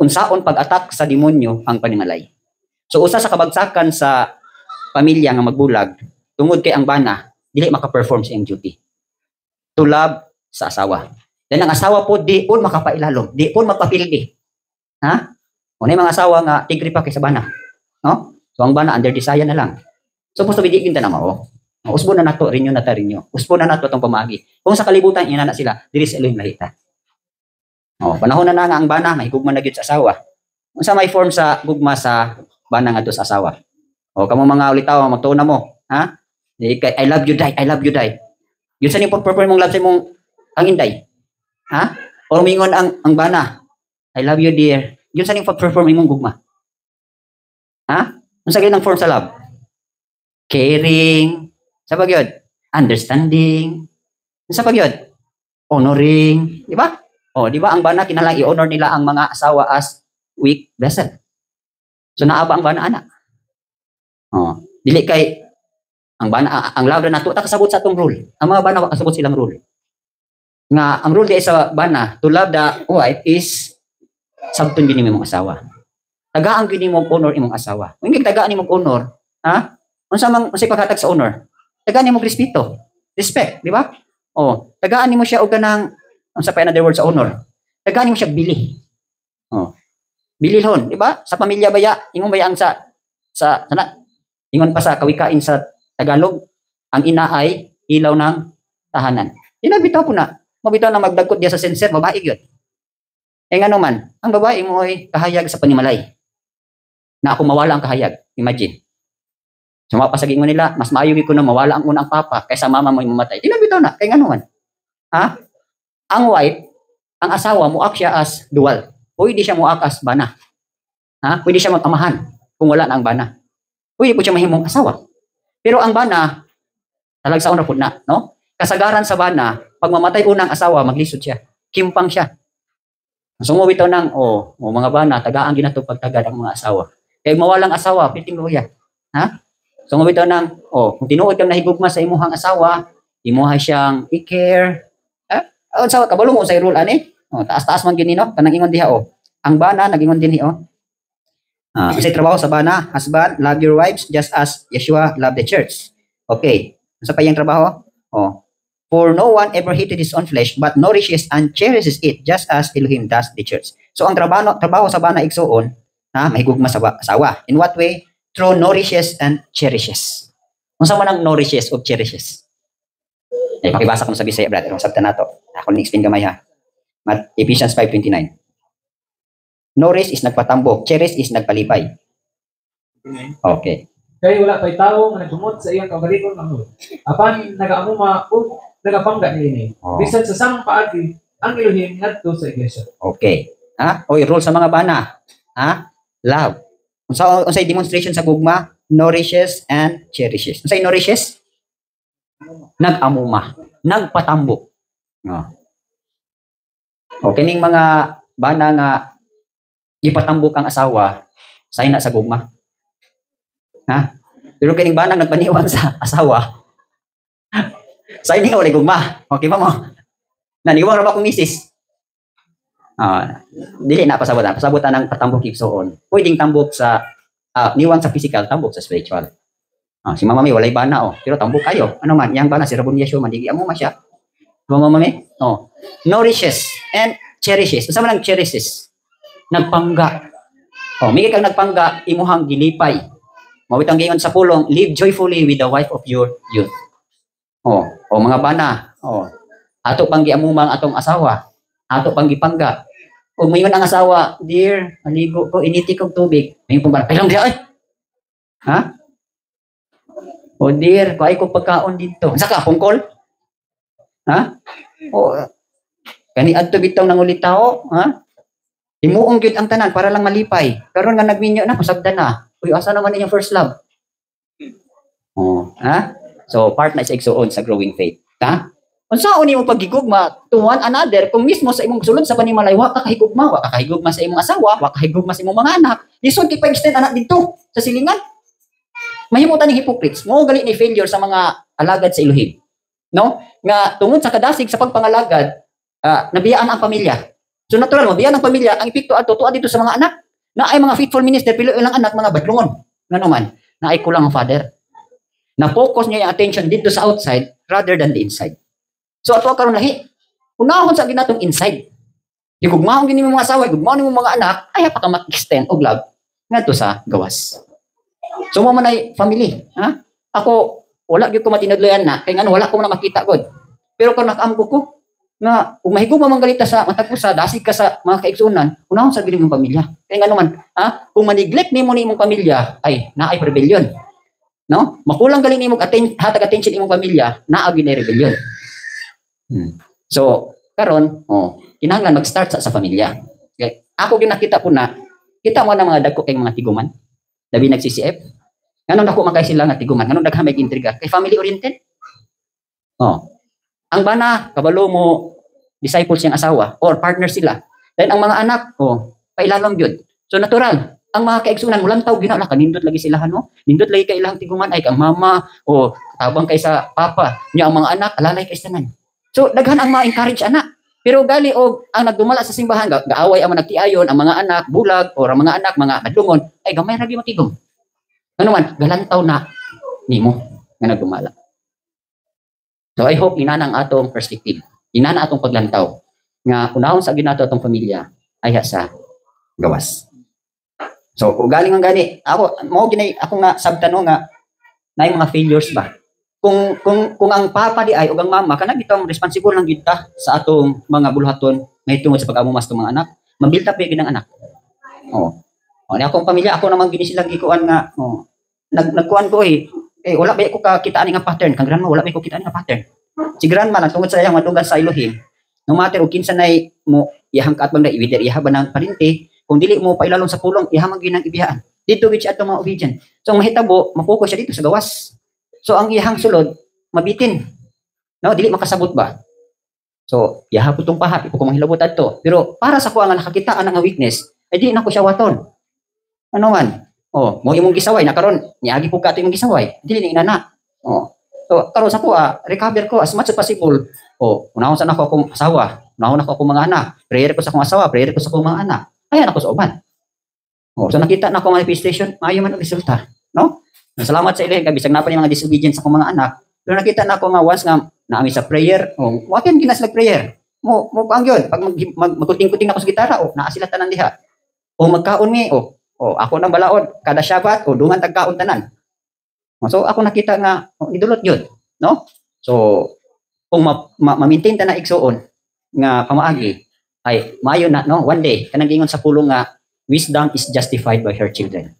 A: Unsaon pag-attack sa demonyo ang panimalay. So usa sa kabagsakan sa pamilya nga magbulag tungod kay ang bana dili maka-perform sa iyang duty. To love sa asawa. Then ang asawa po di pud makapailalom, di pud magpapildi. Ha? Unay mga asawa nga tigri pa kay sa bana. No? So ang bana under desire na lang. So pusto bidi kinta na mao. Usbo na nato rinyo na ta rinyo. Usbo na nato tong pamagi. Kung sa kalibutan ina na sila, diri sa Elohim lahita. Panahon na nga ang bana mahigugma na gyud sa asawa. Unsa may form sa gugma sa bana ngadto sa asawa? Kamo mga ulitaw magtuo na mo, ha? I love you die, I love you die. Yun sa ni perform mong love sa imong ang inday. Ha? Or mingon ang bana. I love you, dear. Yun sa ning pag-perform imong gugma. Ha? Unsa gyud ang form sa love? Caring, sa pagyod, understanding, sa pagyod, honoring, di ba? O, di ba ang bana kinahanglan i-honor nila ang mga asawa as weak vessel. So naaba ang bana ana. Oh, dili kay ang bana ang love na nato ta kasabot sa atong rule. Ang mga bana wa kasabot silang rule. Nga ang rule di sa bana to love the wife is sabton gini imong asawa. Tagaan gini mo honor imong asawa. Kung hindi tagaan nimo honor, ha? Unsa mang unsay paghatag sa honor? Tagaan nimo respeto, respect, di ba? Oh, tagaan nimo siya og kanang unsa pa another word sa honor. Tagaan nimo siya bili. Oh. Bililhon, di ba? Sa pamilya baya, ingon baya ang sa sana ingon pa sa kawikain sa Tagalog, ang ina ay ilaw ng tahanan. Inabitaw po na. Mabitaw na magdagkot diya sa sensor, babae gyud. Eh nga naman, ang babae mo ay kahayag sa panimalay. Na ako mawala ang kahayag. Imagine. Sumapa sa gingon nila, mas maayo ko na mawala ang unang papa kaysa mama mo mamatay. Inabitaw na. Kaya nga naman. Ha? Ang wife, ang asawa, muak siya as dual. Pwede siya muak as bana. Ha? Pwede siya mag-amahan kung wala na ang bana. Pwede po siya mahimong asawa. Pero ang bana, talagsaon na po na, no? Kasagaran sa bana, pag mamatay unang asawa, maglisod siya. Kimpang siya. Sumuwi ito ng, mga bana, tagaan ginato pagtagad ang mga asawa. Kaya mawalang asawa, piting luya. Ha? Sumuwi ito ng, kung tinuod kang nahigugma sa imuhang asawa, imuha siyang i-care. Ha? Sa kabalong mo sa rule, ani? Taas-taas man ginino, kanang ingon diha, ang bana, nag-ingon din kasi trabaho sa bana, husband, love your wives just as Yeshua loved the church. Okay. Sa pa yung trabaho? For no one ever hated his own flesh, but nourishes and cherishes it just as Elohim does the church. So ang trabaho sa bana igsoon, mahigugma sa asawa. In what way? Through nourishes and cherishes. Kung saan man ang nourishes o cherishes? Pakibasa ko sa Bisaya, brother. Kung sabta na to. Ako ni-explain gamay ha. Ephesians 5:29. Nourish is nagpatambok, cherish is nagpalipay. Okay.
B: Kaya wala pa'y tao nga nagtumot sa iyang kabalikon ang apan nagaamuma o nagapangga niini. Bisan sa samang paagi, ang Elohim ngadto sa iglesia.
A: Okay. Rule sa mga bana. Love. Unsay demonstration sa gugma? Nourishes and cherishes. Unsay nourishes? Nag-amuma, nagpatambok. Okay, ning mga bana nga ipatambok ang asawa, say na sa gugma. Pero kining banang nagpaniwang sa asawa, say ni wala gugma. Okay ba mo? Naniwang ra ba kung misis? Dili na pasabutan. Pasabutan ng patambok igsoon. Pwedeng tambok sa niwang sa physical, tambok sa spiritual. Si Mama May walay bana pero tambok kayo. Ano man, yang bana si Rabon Yeshua mandigi amo man siya. Mama May, nourishes and cherishes. Unsa man ang cherishes? Nagpangga. Migay kang nagpangga, imuhang gilipay. Mawitang gingon sa pulong, live joyfully with the wife of your youth. Mga bana, ato pang giamumang atong asawa, ato pang gipangga. Kung mayon ang asawa, dear, maligo ko, initi kong tubig. Mayon pong bana, kailang diya, dear, kuhay ko pagkaon dito. Saka, pungkol? Kani adto bitaw nang ulit tao, Imuong gyud ang tanan para lang malipay. Karon nga nagminyo na, pasagdan na. Uy, asa naman inyong first love? So, part na sa igsuon sa growing faith. Unsaon nimo paghigugma to one another kung mismo sa imong sulod sa panimalay wa ka kahigugma sa imong asawa, wa kahigugma sa imong mga anak. Lisod kay pag-extend anak dito sa silingan. Mahimutan ni hypocrites. Mo gali ni failure sa mga alagad sa Elohim. No? Nga tungod sa kadasig sa pagpangalagad, nabiyaan ang pamilya. So natural, mabiyaan ang pamilya, ang epekto ato tuwa dito sa mga anak. Na ay mga faithful minister, pilo ilang anak, mga badlungon. Nga naman, na ay kulang ang father. Na-focus niya yung attention dito sa outside rather than the inside. So ato karon lahi, unahon sa ginatong inside. Gugmaon gini mo mga asawa, gugmaon mo mga anak, ay pa ka mag-extend og love ngadto sa gawas. So mo man ay family, Ako wala gyud ko matinudloyan na, kay ngano wala ko na makita gud. Pero kung nakaamgo ko nga kung mahigugma man galita sa matagpusa, dasig ka sa mga kaigsunan, unahon sa gining pamilya. Kay ngano man, kung ma-neglect nimo ni imong pamilya, ay naay rebellion. No? Makulang gali nimo hatag attention imong pamilya, naa gyud na rebellion. So, karon, kinahanglan mag-start sa pamilya. Okay? Ako ginakita ko na, kita mo na mga dagko kay mga tiguman, labi nag-CCF. Ganun ako makay sila nga tiguman, ganun daghan may intriga. Kay family oriented. Oh. Ang bana, kabalo mo, disciples yung asawa, or partner sila. Then ang mga anak, pailalong yun. So natural, ang mga kaigsunan, walang tao ginala, kanindot lagi sila, no? Nindot lagi kay ilang tiguman, ay kang mama, o tabang kay sa papa, niya ang mga anak, alalay kay sanan. So daghan ang ma-encourage anak. Pero gali og ang nagdumala sa simbahan, gaaway ang nagtiayon, ang mga anak, bulag, o ang mga anak, mga kadlungon, ay gamay ragi matigom. Ano man, galantaw na nimo nga nagdumala. So I hope inana ang atong perspective, inana atong paglantaw, nga unahon sa ginato atong pamilya, ay sa gawas. So, galing ang gani, ako nga sabtano nga, na yung mga failures ba? Kung ang papa di ay o ang mama kana gitong responsible lang gid ta sa atong mga buluhaton may tungod sa pag-amumas tong mga anak, mabuild up gyud ang anak. Ni akong pamilya ako naman gini silang gikuan nga nagkuan ko wala ba ko kakitaan nga pattern kang grandma wala ba ko kitaan nga pattern. Si grandma lang tungod sa iyang madugan sa Elohim. No matter og kinsa nay mo iyang kaatbang na iwider iha ba nang parente kung dili mo pailalong sa pulong iha man ginang ibiyaan. Dito gid siya atong mga obedient. So ang mahitabo mapokus siya dito sa gawas. So ang iyang sulod mabitin. No, dili makasabot ba? So, yaha ko tong pahat, ko manghilabot adto. Pero para sa ko ang nakakitaan nga weakness, ay di na ko siya waton. Ano man? Mo imong gisaway na karon, niagi ko ka imong gisaway. Dili ni inana. So karon sa ko recover ko as much as possible. Unahon sa nako akong asawa, unahon ako akong mga anak. Prayer ko sa akong asawa, prayer ko sa akong mga anak. Ayan ako sa uban. So nakita na ako manifestation, maayo man ang resulta, no? Salamat sa ilih kay bisag napa ni mga disobedience sa akong mga anak. Pero nakita na ako nga once nga naami sa prayer, wakin ginas nag prayer. Mo ang yun, pag magkuting-kuting ako sa gitara, naa sila tanan diha. Magkaon mi, ako nang balaod kada Shabbat, dungan tagkaon tanan. So ako nakita nga nidulot yun, no? So kung ma-maintain ta na igsuon nga pamaagi ay maayo na no one day kanang gingon sa pulong nga wisdom is justified by her children.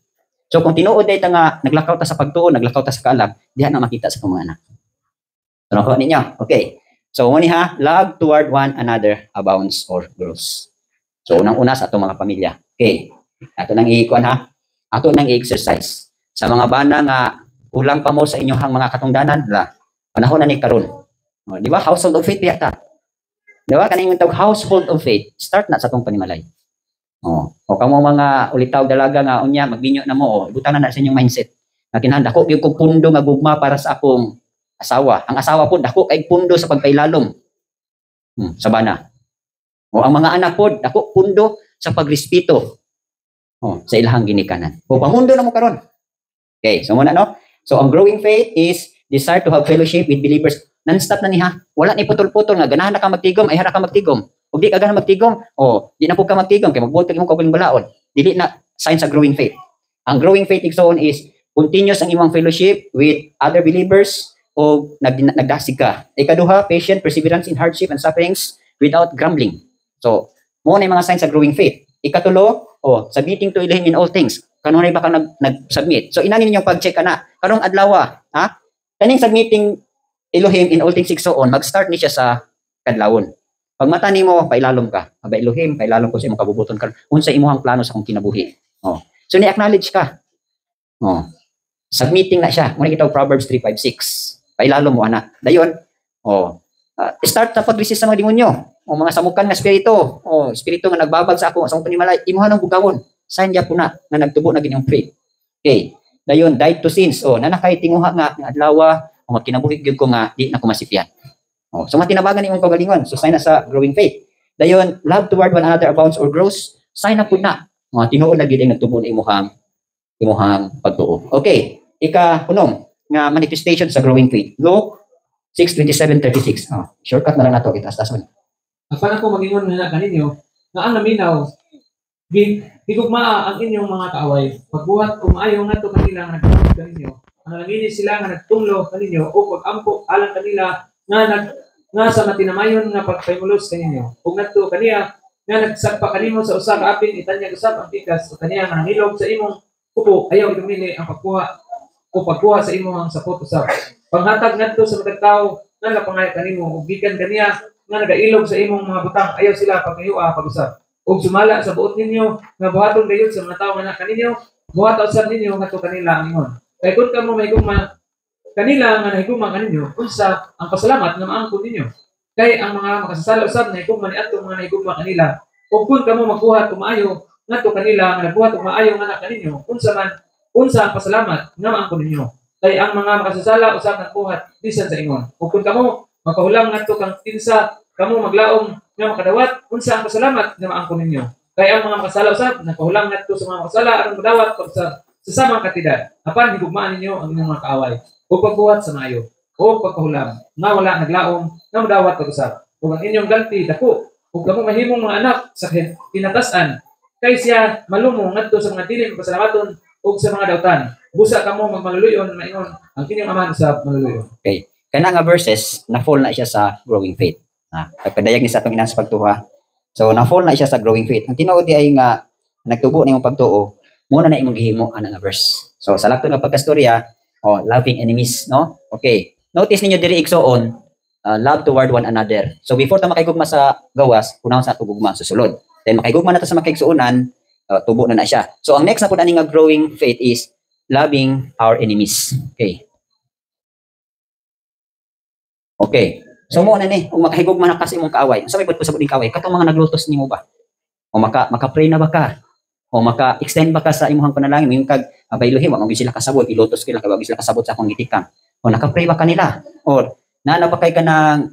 A: So kung tinuod day ta nga naglakaw ta sa pagtuon, naglakaw ta sa kaalam, diha na makita sa mga anak. Ano ko ninyo? Okay. So muni ha, love toward one another abounds or grows. So unang-una sa atong mga pamilya. Okay. Ato nang iikuan ha. Ato nang i-exercise. Sa mga bana nga kulang pa mo sa inyong mga katungdanan, panahon na ni karon. Di ba? Household of faith yata. Di ba? Kaning tawag household of faith. Start na sa atong panimalay. O kamo mga ulitaw dalaga nga unya magbinyo na mo, ibutanan na sa inyong mindset. Na kinahanglan dako gyud kog pundo nga gugma para sa akong asawa. Ang asawa pod dako kay pundo sa pagpailalom. Sa bana. Ang mga anak pod dako pundo sa pagrespeto. Sa ilahang ginikanan. Pangundo na mo karon. Okay, so muna no. So ang growing faith is desire to have fellowship with believers. Non-stop na niha. Wala ni putol-putol nga ganahan na ka magtigom, ay hara ka magtigom. Ug di ka ganahan magtigom, di na po ka magtigom kay magbuot ka imong kaugaling balaod. Dili na sign sa growing faith. Ang growing faith igsoon is continuous ang imong fellowship with other believers o nagdasig ka. Ikaduha, patient perseverance in hardship and sufferings without grumbling. So, mo na yung mga signs sa growing faith. Ikatulo, submitting to Elohim in all things. Kanunay ba ka nag-submit? So, inanin ninyong pag-check ka na. Karong adlaw, kaning submitting Elohim in all things igsoon, mag-start ni siya sa kadlawon. Pag mata nimo pailalom ka. Aba Elohim, pailalom ko sa imong kabubuton karon. Unsa imong plano sa akong kinabuhi? So ni-acknowledge ka. Submitting na siya. Muna kita Proverbs 3:5-6. Pailalom mo ana. Dayon, start sa pag-resist sa mga demonyo. Mga samukan nga espiritu. Espiritu nga nagbabag sa akong panimalay. Imuha ng bugawon. Sign ya po na nga nagtubo na ginyong faith. Okay. Dayon, died to sins. Nanakay tinguha nga adlaw kinabuhi gyud ko nga di na ko masipyan. So matinabagan imong kagalingon. So sign na sa growing faith. Dayon, love toward one another abounds or grows. Sign na pud na. Tinuod na gyud ang nagtubo na imuhang pagtuo. Okay. Ika-punom nga manifestation sa growing faith. Luke 6:27-36. Shortcut na lang nato kita sa tason.
B: Apan ako magingon na kaninyo nga ang naminaw gigugmaa ang inyong mga kaaway. Pagbuhat kung maayo nga to kanila nga nagtubo kaninyo. Ang nalangini sila nga nagtunglo kaninyo o pag-ampo alang kanila nga sa matinamayon nga pagpaymulos kaninyo. Kung ngadto kaniya nga nagsagpa kanimo sa usa ka apin itanyag usab ang tikas o kaniya nga nangilog sa imong kupo ayaw idumili ang pagkuha sa imong sapot usab. Panghatag ngadto sa matag tawo nga napangayo kanimo ug gikan kaniya nga nagailog sa imong mga butang ayaw sila pagayua pag-usab. ug sumala sa buot ninyo nga buhaton dayon sa mga tawo nga anak kaninyo, buhaton usab ninyo ngadto kanila ang ingon. Kay kun kamo mahigugma kanila nga nahigugma kaninyo, unsa ang pasalamat nga maangkon ninyo? Kay ang mga makasasala usab nahigugma niadto mga nahigugma kanila. Ug kun kamo magbuhat og maayo ngadto kanila nga nagbuhat og maayo nga anak kaninyo, unsa ang pasalamat nga maangkon ninyo? Kay ang mga makasasala usab nagbuhat bisan sa ingon. Ug kun kamo makahulam ngadto kang kinsa kamo maglaom nga makadawat, unsa ang pasalamat nga maangkon ninyo? Kay ang mga makasala usab nagpahulam ngadto sa mga makasala aron madawat sa samang katidad. Apan higugmaan ninyo ang inyong mga kaaway ug pagbuhat sa maayo o pagpahulam nga wala naglaom nga madawat pag-usab. Ug ang inyong ganti dako ug kamo mahimong mga anak sa kinatasan kay siya malumo ngadto sa mga dili pasalamaton ug sa mga dautan. Busa kamo magmaluluyon maingon ang inyong ama sa maluluyon.
A: Okay. Kana nga verses na fall na siya sa growing faith. Pagpadayag ni sa atong inas pagtuha. So na fall na siya sa growing faith. Ang tinuod ay nga nagtubo na yung pagtuo, muna na imong gihimo ana nga verse. So sa lakto nga pagkastorya, loving enemies, no? Okay. Notice ninyo diri igsoon, love toward one another. So before ta makaigugma sa gawas, kunahon sa tugugma sa sulod. Then makaigugma na ta sa makaigsuonan, tubo na siya. So ang next na pud ani nga growing faith is loving our enemies. Okay. Okay. So mo na ni, kung makahigugma na kasi imong kaaway. Unsa may pud ko sa buding kaaway? Katong mga naglutos nimo ba? O maka-pray na ba ka? O maka-extend ba ka sa imong panalangin? Yung kag abayluhi, wag mo sila kasabot, ilutos kila kag wag sila kasabot sa akong gitikang. O naka-pray ba kanila? O naana ba kay ka ng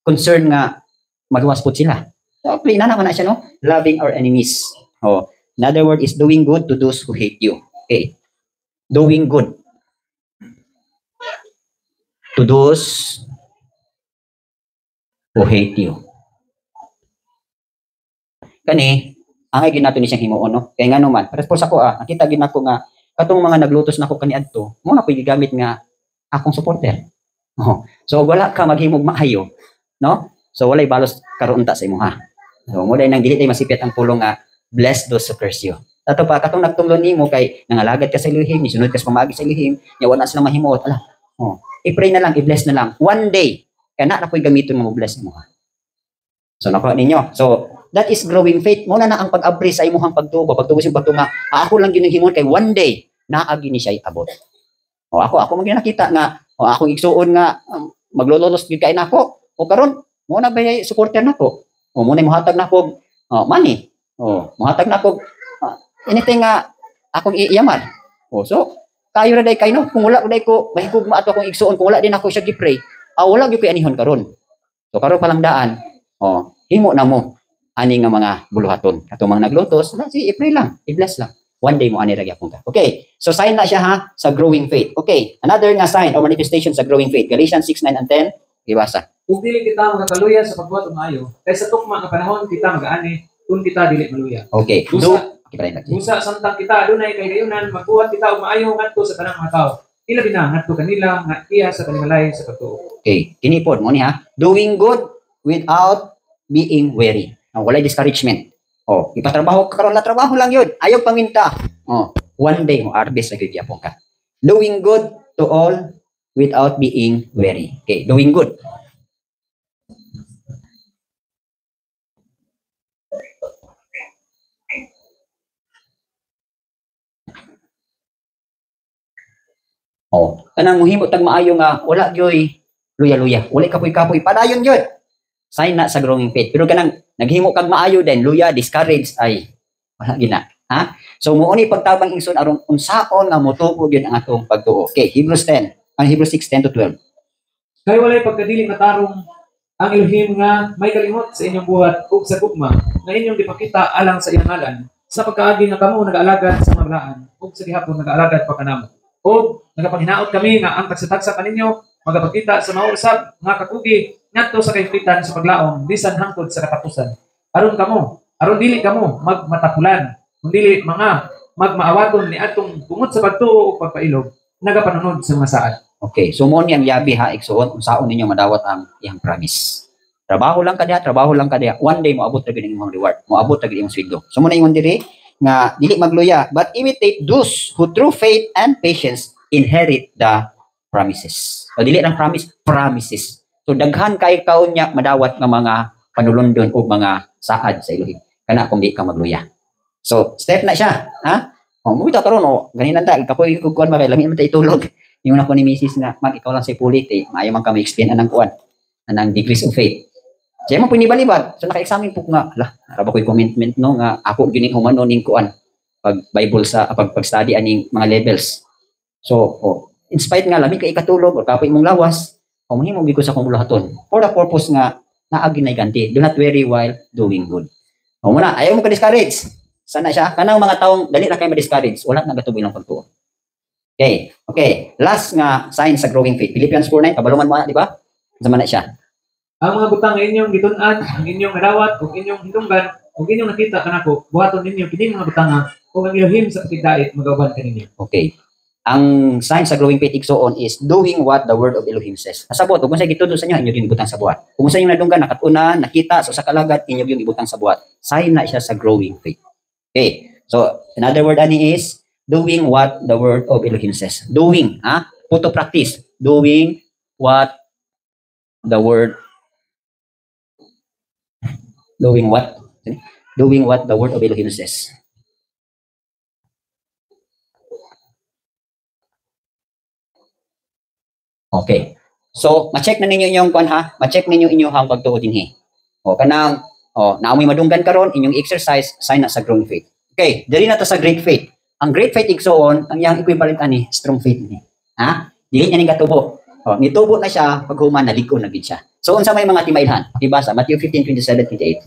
A: concern nga magawas pud sila? So pray na naman na siya, no? Loving our enemies. O in other word is doing good to those who hate you. Okay. Doing good to those who hate you. Kani, angay ginato ni siyang himuon, no? Kaya nga naman, respons ako nakita ginako nga, katong mga naglutos na ko kaniadto, mo na ko gigamit nga akong supporter. So, wala ka maghimog maayo, no? So, walay balos karonta sa imo, ha? So, mo dahil nang dili tayo masipit ang pulong nga, bless those who curse you. Ato pa, katong nagtulon nimo kay nangalagad ka sa ilihim, nisunod ka sa pamagi sa ilihim, niya wala sila mahimuot, i-pray na lang, i-bless na lang. One day, kaya na ako'y gamitin mo bless mo. So nakuha ninyo. So that is growing faith. Muna na ang pag-abri sa imuhang pagtubo. Pagtubo siya pagtunga. Ako lang ginahimon kay one day naagi ni siya iabot. Ako nakita nga akong igsuon nga maglololos gid kay nako. O karon mo na bayay supporter nako. Mo na mohatag nako money. Mohatag nako anything nga akong iyaman. So kayo ra day kay no kung wala day ko mahigugma ato akong igsuon kung wala din ako siya gi-pray. Wala gyud kay anihon karon. So karon pa lang daan, himo na mo ani nga mga buluhaton. Katong mga naglutos, i-pray lang, i-bless lang. One day mo ani ra gyapon ka. Okay. So sign na siya ha sa growing faith. Okay. Another nga sign or manifestation sa growing faith. Galatians 6:9 and 10. Ibasa.
B: Kung dili kita magakaluya sa pagbuhat og maayo, kay sa tukma nga panahon kita mag-ani kung kita dili maluya.
A: Okay.
B: Busa samtang kita adunay kay gayunan magbuhat kita og maayo ngadto sa tanang mga tawo. Ilabi na ngadto kanila nga iya sa kanimalay sa pagtuo.
A: Okay, kini pod mo ni ha. Doing good without being weary. Walay discouragement. Ipatrabaho ka karon la trabaho lang yun. Ayaw paminta. One day mo harvest sa gyud yapon ka. Doing good to all without being weary. Okay, doing good. Kanang muhimo tag maayo nga wala gyoy luya-luya. Wala kapoy-kapoy padayon gyud. Sign na sa growing faith. Pero kanang naghimo kag maayo din luya discourage ay wala gina. Ha? So muoni pagtabang ingson aron unsaon nga motubo gyud ang atong pagtuo. Okay, Hebrews 6:10 to 12.
B: Kay walay pagkadili matarong ang Elohim nga may kalimot sa inyong buhat ug sa gugma nga inyong gipakita alang sa iyang ngalan sa pagkaagi nga kamo nag-aalagad sa mga balaan ug sa gihapon nag-aalagad pa kanamo. O nagapanginaot kami nga ang tagsa-tagsa kaninyo magapakita sa mga usab nga kakugi ngadto sa kahipitan sa paglaom bisan hangtod sa katapusan. Aron dili kamo magmatapulan, kundi mga magmaawaton ni atong tungod sa pagtuo ug pagpailog nagapanunod sa mga saad.
A: Okay, so mo niyang yabi ha igsuon unsaon ninyo madawat ang iyang promise. Trabaho lang ka diha. One day moabot ra gyud ang imong reward. Moabot ra gyud imong sweldo. So mo na ingon diri nga dili magluya but imitate those who through faith and patience inherit the promises. So dili lang promises. So daghan kay kaon niya madawat nga mga panulundon o mga saad sa Elohim. kana kung di ka magluya. So, step na siya, ha? Kung mo karon o ganin ta kapoy ko kuan ba kay lami man tay tulog. Ingon ako ni Mrs. nga, mag ikaw lang say pulit eh. Maayo man kami explain anang kuan, anang degrees of faith. Siya mo pinibalibad. So naka-examine po nga, araba ko'y commitment no nga ako gining humano ning kuan pag Bible sa pag-study aning mga levels. So, in spite nga labi kay ikatulog o kapoy mong lawas, mahimo gyud ko sa akong bulahaton. For the purpose nga naagi nay ganti. Do not worry while doing good. Muna, ayaw mo ka discourage. Sana siya kanang mga taong dali ra kay ma-discourage, wala na gatuboy lang pagtuo. Okay. Last nga sign sa growing faith. Philippians 4:9, kabaluman mo di ba? Sama na siya.
B: Ang mga butang nga inyong gitun-an, ang inyong nadawat, ug inyong hinunggan, ug inyong nakita kanako, buhaton ninyo kini mga butanga, ug ang Elohim sa pagdait magauban kaninyo.
A: Okay. Ang sign sa growing faith igsoon is doing what the word of Elohim says. Asabot, kung sa gitudo sa inyo, inyo yung ibutang sa buhat. Kung sa inyo nadunggan, nakatuna, nakita, so sa kalagad, inyo yung ibutang sa buhat. Sign na siya sa growing faith. Okay. So, another word ani is doing what the word of Elohim says. Doing, ha? Put to practice. Doing what the word Doing what? Doing what the word of Elohim says. Okay. So, ma-check na ninyo inyong kuan ha. Ma-check ninyo inyong pagtuo dinhi. Kanang naamoy madunggan karon inyong exercise sign na sa growing faith. Okay, diri na ta sa great faith. Ang great faith igsoon, ang iyang equivalent ani strong faith ni. Ha? Dili niya ning katubo. Nitubo na siya pag human naliko na gid siya. So unsa may mga timailhan? Diba sa Matthew 15:27, 28.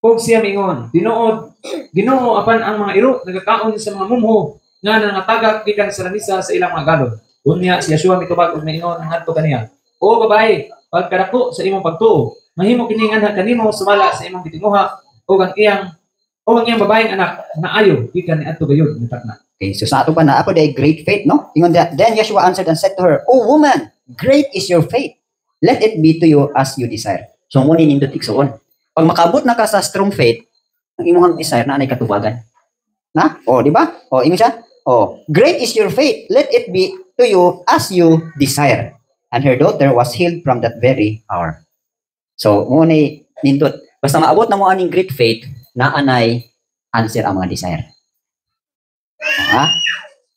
B: Kung siya mingon, Ginoo apan ang mga iro nagakaon sa mga mumho nga nangatagak gikan sa lanisa sa ilang mga galon. Unya si Yeshua mitubag og maingon ngadto kaniya. O babae, pagkadako sa imong pagtuo, mahimo kini nga kanimo sumala sa imong gitinguha ug ang iyang babaeng anak naayo gikan niadto gayud nitakna.
A: Okay, so sa ato pa na ako day great faith, no? Ingon then Yeshua answered and said to her, "O woman, great is your faith. Let it be to you as you desire." So mo ni nindot igsoon. Pag makabot na ka sa strong faith, ang imong desire na anay katubagan. Na? Di ba? Ingon siya. Great is your faith. Let it be to you as you desire. And her daughter was healed from that very hour. So, mo ni nindot. Basta maabot na mo aning great faith, na anay answer ang mga desire. Ha?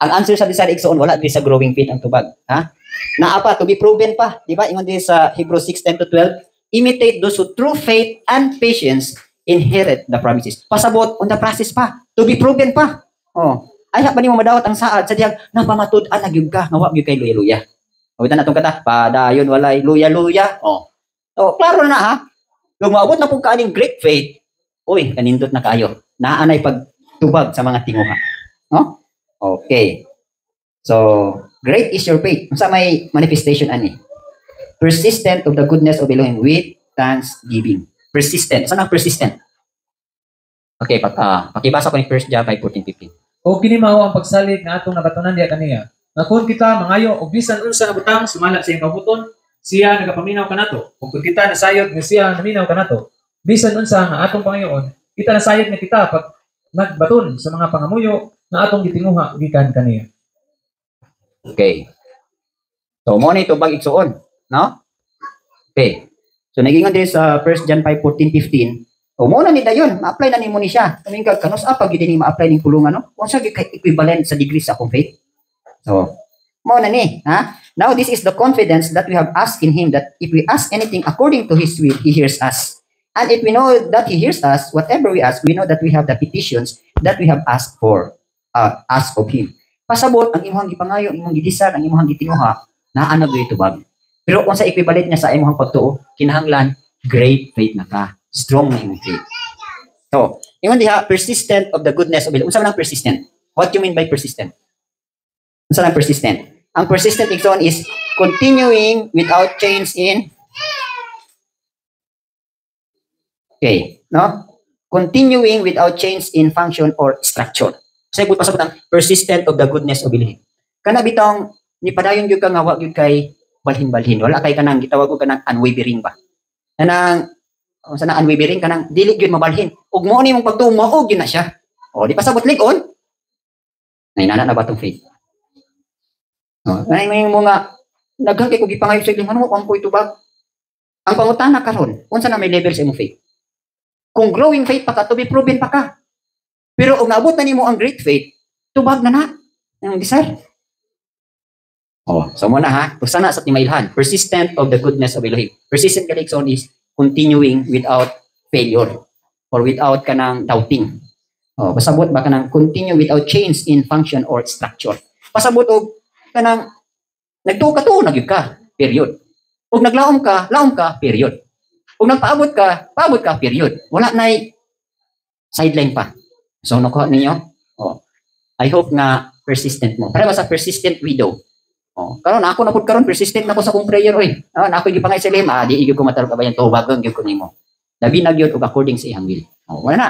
A: Ang answer sa desire igsoon wala di sa growing faith ang tubag, ha? Naapa to be proven pa, di ba? Ingon din sa Hebrews 6:10-12, imitate those who through faith and patience inherit the promises. Pasabot on the process pa, to be proven pa. Ay pa nimo madawat ang saad sa diyang napamatud-an na gyud ka, nga wa gyud kay luya-luya. Bitan natong kata, padayon walay luya-luya. Klaro na ha. Kung maabot na pug kaaning great faith, kanindot na kayo. Naanay pagtubag sa mga tinguha. Okay. So, great is your faith. Unsa may manifestation ani? Persistent of the goodness of Elohim with thanksgiving. Persistent. Saan ang persistent? Okay, pakibasa ko ni 1 John 5:14-15.
B: O kini mao ang pagsalig nga atong nabatunan diha kaniya. Nga kung kita mangayo og bisan unsa nga butang sumala sa iyang kabuton, siya nagapaminaw kanato. Ug kung kita nasayod nga siya naminaw kanato, bisan unsa nga atong pangayoon, kita nasayod nga kita pag nagbaton sa mga pangamuyo na atong gitinguha gikan kaniya.
A: Okay. So mo ni tubag igsuon, no? Okay. So nagingon din sa 1 John 5:14-15, mo na ni dayon, ma-apply na nimo ni siya. Kaming kanos apa gid ni ma-apply ning pulungan, no? Unsa gyud kay equivalent sa degree sa akong faith? So, mo na ni, ha? Now this is the confidence that we have asked in him, that if we ask anything according to his will, he hears us. And if we know that he hears us, whatever we ask, we know that we have the petitions that we have asked of him. Pasabot ang imong gipangayo, imong gidisar, ang imong gitinguha, naa na gyud tubag. Pero kung sa equivalent niya sa imong pagtuo, kinahanglan great faith na ka, strong na imong faith. So, ingon diha persistent of the goodness of Elohim. Unsa man ang persistent? What do you mean by persistent? Unsa ang persistent? Ang persistent igsoon is continuing without change in continuing without change in function or structure. Say pud pasabot ang persistent of the goodness of Elohim. Kana bitong ni padayon gyud ka nga wa gyud kay balhin-balhin. Wala kay kanang gitawag og kanang unwavering ba. Kanang unsa na unwavering kanang dili gyud mabalhin. Ug mo ni mong pagtuo mao gyud na siya. Di pasabot lig-on. Nainana na ba tong faith? May mga daghang kay ko gipangayo sa ilang ano ang koy tubag. Ang pangutana karon, unsa na may level sa imong faith? Kung growing faith pa ka, to be proven pa ka. Pero kung naabot na nimo ang great faith, tubag na na ang desire. Oh, so muna ha, sana sa timailhan, persistent of the goodness of Elohim. Persistent kalikson is continuing without failure or without kanang doubting. Oh, pasabot ba kanang continue without change in function or structure. Pasabot og kanang nagtuo ka tuo nagyud ka, period. Ug naglaom ka, laom ka, period. Ug nagpaabot ka, period. Wala nay sideline pa. So nakuha ninyo? Oh. I hope na persistent mo. Para sa persistent widow. Oh, karon ako na pud karon persistent na ko sa kong prayer oy. Ah, na ako gipangay sa lim, di igid ko matarong kabayan tubagon gyud ko nimo. Labi na gyud og according sa iyang will. Oh, wala na.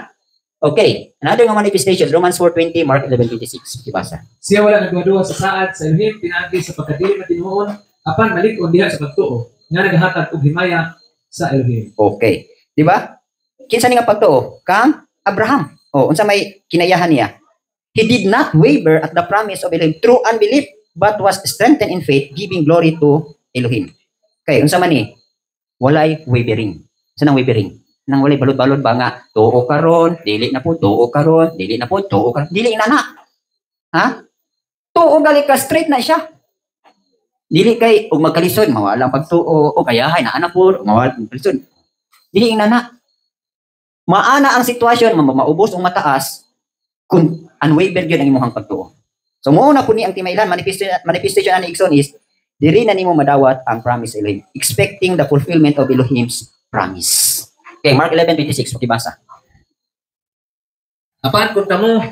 A: Okay, another nga manifestation, Romans 4:20, Mark 11:26. Ibasa.
B: Siya wala nagduwa sa saad sa Elohim pinaagi sa pagkadili na tinuon apan malig-on diha sa pagtuo nga nagahatag og himaya sa Elohim.
A: Okay. Di ba? Kinsa ni nga pagtuo? Kang Abraham. Oh, unsa may kinayahan niya? He did not waver at the promise of Elohim through unbelief, but was strengthened in faith, giving glory to Elohim. Okay, unsa man ni? Walay wavering. Sa nang wavering? Nang walay balod-balod ba nga, tuo karon, dili na po, tuo karon, dili na po, tuo karon, dili na na. Ha? Tuo gali ka, straight na siya. Dili kay, ug magkalisod, mawalang pagtuo, o kayahay, naana po, mawalang pagkalisod. Dili na na. Maana ang sitwasyon, maubos ang mataas, kung unwavered yun ang imuhang pagtuo. So muna po ni ang timailan, manifestation ani Ikson is, diri na nimo madawat ang promise Elohim, expecting the fulfillment of Elohim's promise. Okay, Mark 11:26, pakibasa.
B: Apan kung kamo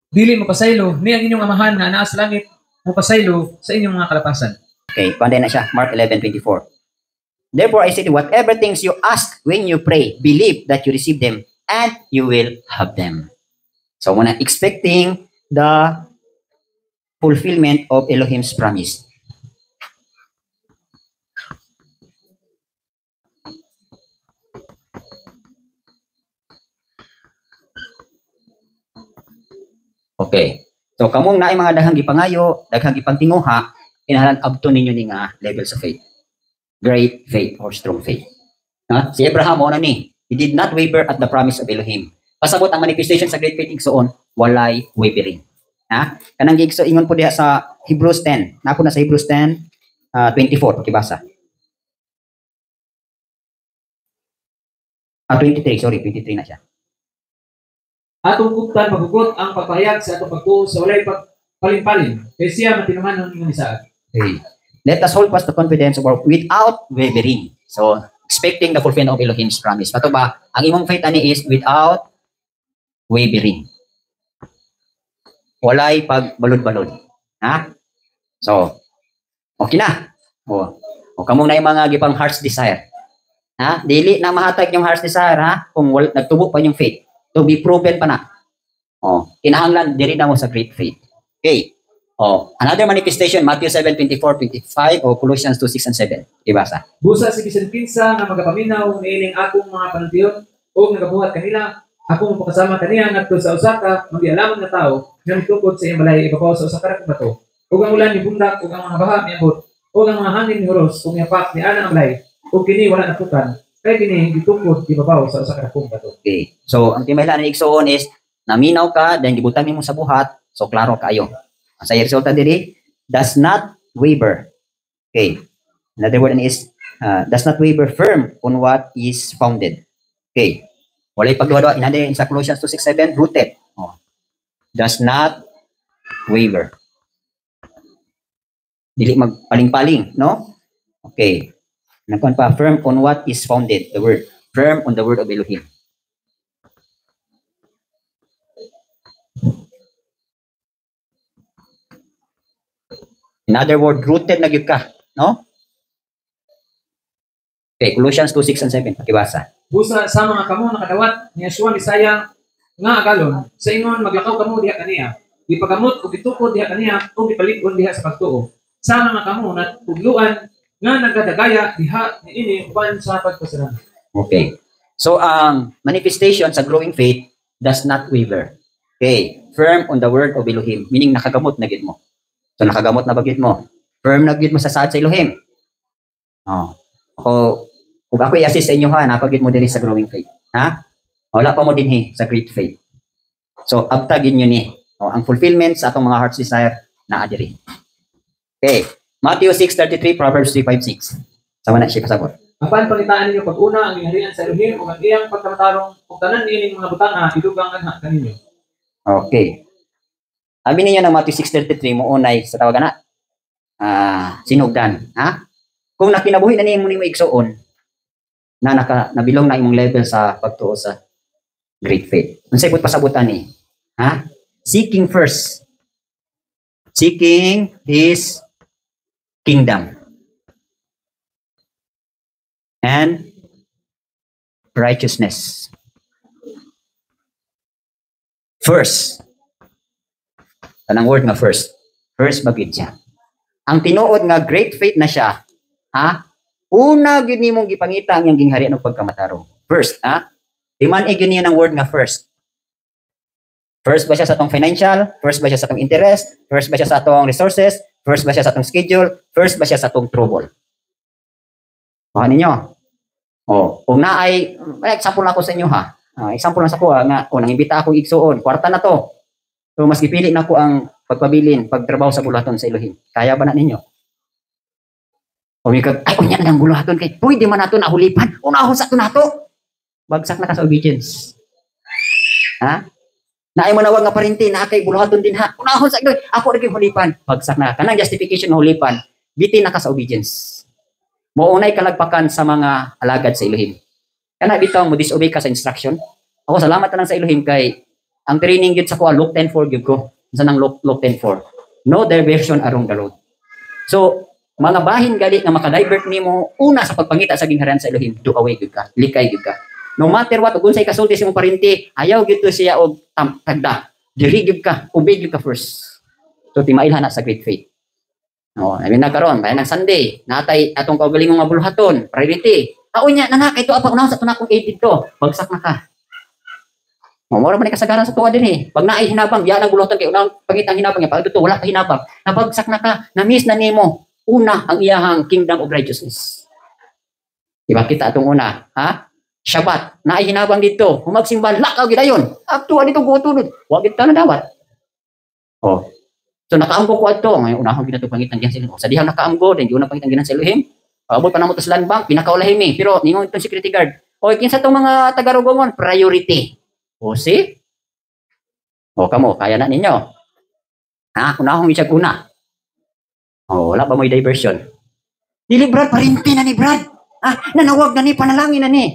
B: dili mapasaylo ni ang inyong amahan nga naa sa langit mapasaylo sa inyong mga kalapasan.
A: Okay, panday na siya, Mark 11:24. Therefore I say, whatever things you ask when you pray, believe that you receive them and you will have them. So muna expecting the fulfillment of Elohim's promise. Okay. So kamong naay mga daghang gipangayo, daghang gipangtinguha, kinahanglan abto ninyo ni nga level sa faith. Great faith or strong faith. Ha? Si Abraham mo na ni, he did not waver at the promise of Elohim. Pasabot ang manifestation sa great faith igsoon, walay wavering. Ha? Kanang gigso ingon po diha sa Hebrews 10. Nako na sa Hebrews 10, 24 pakibasa. 23, sorry, 23 na siya.
B: Atong kuptan magugot ang pagpahayag sa atong pagtuo sa walay pagpalin-palin kay siya matinuhanon nga nisaad.
A: Okay. Let us hold fast the confidence of our without wavering. So, expecting the fulfillment of Elohim's promise. Pato ba, ang imong faith ani is without wavering. Walay pagbalod-balod. Ha? So, okay na. O kamong na yung mga gipang heart's desire. Ha? Dili na mahatag yung heart's desire, ha? Kung nagtubo pa yung faith. To be proven pa na. Kinahanglan diri na mo sa great faith. Okay. Another manifestation, Matthew 7:24-25 o Colossians 2:6 and 7. Ibasa.
B: Busa si bisan kinsa nga magapaminaw niining akong mga panultiyon o nagabuhat kanila, akong makasama kaniya ngadto sa usa ka magialamon nga tawo nga mitukod sa iyang balay ibabaw sa usa ka bato. Ug ang ulan ni bundak ug ang mga baha miabot ug ang mga hangin ni huros ug miapak ni ana ang balay ug kini wala napukan. Kaya kini gitukod ibabaw sa usa ka bato.
A: Okay. So ang timahila ni igsoon is naminaw ka then gibutang nimo sa buhat, so klaro kayo. Ang sa resulta diri does not waver. Okay. Another word is does not waver, firm on what is founded. Okay. Walay pagduwa-duwa inade sa Colossians 2:6-7 rooted. Does not waver. Dili magpaling-paling, no? Okay. Nakon pa, firm on what is founded, the word. Firm on the word of Elohim. In other word, rooted na gyud ka, no? Okay, Colossians 2:6 and 7, pakibasa.
B: Busa sa mga kamo nakadawat ni Yeshua Misaya nga agalon sa ingon maglakaw kamo diha kaniya. Gipagamot ug gitukod diha kaniya ug gipalig-on diha sa pagtuo. Sa mga kamo natudluan nga nagadagaya diha niini uban sa pagpasalamat.
A: Okay. So ang manifestation sa growing faith does not waver. Okay. Firm on the word of Elohim, meaning nakagamot na gid mo. So nakagamot na ba gid mo? Firm na gid mo sa saad sa Elohim. Ako Kung ako i-assist sa inyo ha, napagid mo diri sa growing faith. Ha? Wala pa mo din sa great faith. So, abtagin nyo ni. Ang fulfillment sa atong mga heart's desire na adiri. Okay. Matthew 6:33, Proverbs 3:5-6. Sama na siya kasabot.
B: Apan pangitaan ninyo pag-una ang gingharian sa Elohim ug ang iyang pagkamatarong ug tanan niining mga butang idugang anha kaninyo.
A: Okay. Abi ninyo ng Matthew 6:33 mo unay sa tawag na sinugdan, ha? Kung nakinabuhi na nimo igsuon na nabilong na imong level sa pagtuo sa great faith. Unsay pud pasabutan ni? Ha? Seeking first. Seeking His kingdom and righteousness. First. Tanang word nga first. First bagid siya. Ang tinuod nga great faith na siya, ha? Una gyud nimong gipangita ang iyang gingharian ug pagkamatarong. First, ha? Di man gyud niya ng word nga first. First ba siya sa atong financial? First ba siya sa atong interest? First ba siya sa atong resources? First ba siya sa atong schedule? First ba siya sa atong trouble? Baka ninyo. Kung naay, example na ako sa inyo ha. Example na sa ko nga, nangimbita akong igsuon, kwarta na to. So mas gipili na ko ang pagpabilin, pagtrabaho sa bulaton sa Elohim. Kaya ba na ninyo? Unya na lang bulaton kay, pwede man nato nahulipan. Unahon sa ito nato. Bagsak na ka sa obedience. Ha? Naay manawag nga parinti na kay buluhaton din ha. Unahon sa ito, ako rin hulipan. Bagsak na. Kanang justification ng hulipan, bitin na ka sa obedience. Maunay kalagpakan sa mga alagad sa Elohim. Kana bitaw mo disobey ka sa instruction. Ako salamat na lang sa Elohim kay ang training gyud sa ko Luke 10:4 gyud ko. Sa nang Luke 10:4. No diversion along the road. So, mga bahin gali nga maka-divert nimo una sa pagpangita sa gingharian sa Elohim, do away gyud ka, likay gyud ka. No matter what, ug unsay kasulti sa imong parinti, ayaw gyud to siya og tagda. Diri gyud ka, obey gyud ka first. So timailhan na sa great faith. Abi na karon, bayan ng Sunday, natay atong kaugalingong nga buluhaton, priority. Unya na ito apa unahon sa tunakong 80 to, bagsak na ka. Mora man ni kasagaran sa tuwa dinhi. Pag naay hinabang, biya nang buluhaton kay unang pangitang hinabang ya, pag dito wala pa hinabang, nabagsak na ka, na-miss na nimo. Una ang iyahang kingdom of righteousness. Diba kita atong una, ha? Shabbat, naay hinabang dito, humagsimba, lakaw gidayon. Aktuwa dito gutulod, wa gid ta na dawat. So nakaamgo ko ato, ngayon unahon gid ato pangitan diyan sa Elohim. Sa dihang nakaamgo, then una pangitan ginan sa Elohim. Abot pa namo to sa land bank, pinakaulahim pero ningon itong security guard. Kinsa tong mga taga-Rugongon, priority. See? Kamo, kaya na ninyo. Ha, unahon siya una. Wala ba may diversion? Dili Brad, parinti na ni Brad. Nanawag na ni, panalangin na ni.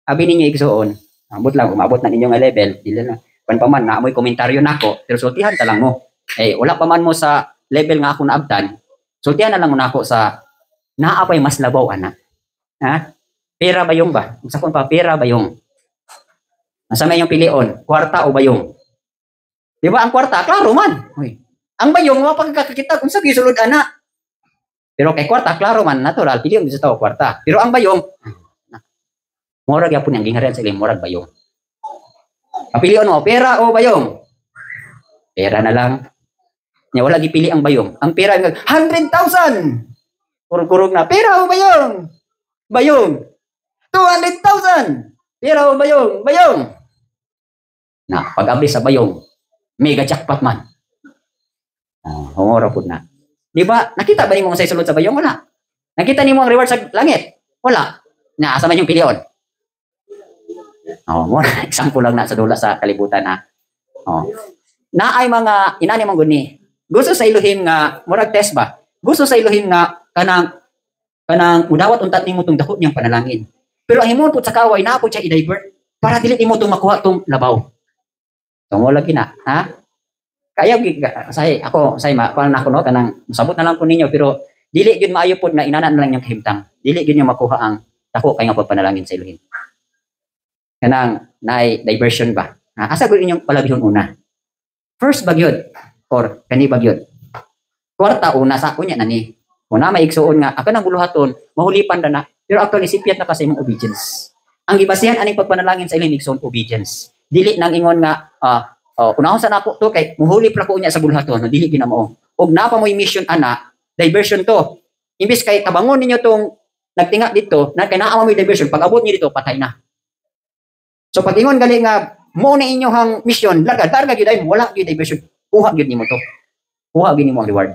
A: Abi ninyo igsuon. Abot lang, umabot na ninyo nga level. Dili na. Panpaman, na amoy komentaryo nako, pero sultihan ta lang mo. Wala pa man mo sa level nga ako naabtan. Sultihan na lang mo nako sa naapay mas labaw, anak. Ha? Pera bayong ba? Sa kung pa, pera bayong. Nasa may yung pilion, kwarta o bayong. Di ba ang kwarta? Klaro man. Ang bayong, mapagkakakita kung sa gisulod, anak. Pero kay kwarta, klaro man, natural, pilion dito sa kwarta. Pero ang bayong, morag yapon yung gingharian sa ilim, morag bayong. Kapilion mo, pera o bayong? Pera na lang. Wala gipili ang bayong. Ang pera, 100,000! Kurog-kurog na, pera o bayong? Bayong. 200,000! Pera o bayong? Bayong! Na, pag-abli sa bayong, mega jackpot man. Humora po na. Di ba? Nakita ba niyo mga sa sulod sa bayong? Wala. Nakita niyo ang reward sa langit? Wala. Naasa man yung pilion. Example lang na sa dula sa kalibutan na. Naay mga inani mong guni. Gusto sa Elohim nga, murag test ba? Gusto sa Elohim nga, kanang udawat untat nimo tong dako niyang panalangin. Pero ang himon po sa kaway, naapod siya i-divert para dili imo tong makuha tong labaw. Tungo lagi na, ha? Kaya parang ako no, kanang sabot na lang po ninyo, pero dili gyud maayo pod na inana na lang yung kahimtang. Dili gyud niyo makuha ang dako kay nga pagpanalangin sa Elohim. Kanang naay diversion ba? Asa gud inyong palabihon una? First bagyod or kani bagyod. Kwarta una sa kunya na ni. Una may igsuon nga aka nang buluhaton, mahulipan na. Pero actually sipiat na kasi imong obedience. Ang gibasihan aning pagpanalangin sa Elohim igsuon obedience. Dili nang ingon nga unahon sa nako to kay muhuli pa ko unya sa buluhaton, dili ginamao. Og napa mo mission ana, diversion to. Imbis kay tabangon ninyo tong nagtinga dito, na kay naa mo diversion, pag abot niyo dito patay na. So pag ingon gali nga mo na inyong mission, larga gyud ay wala gyud diversion. Kuha gyud nimo to. Kuha gyud nimo ang reward.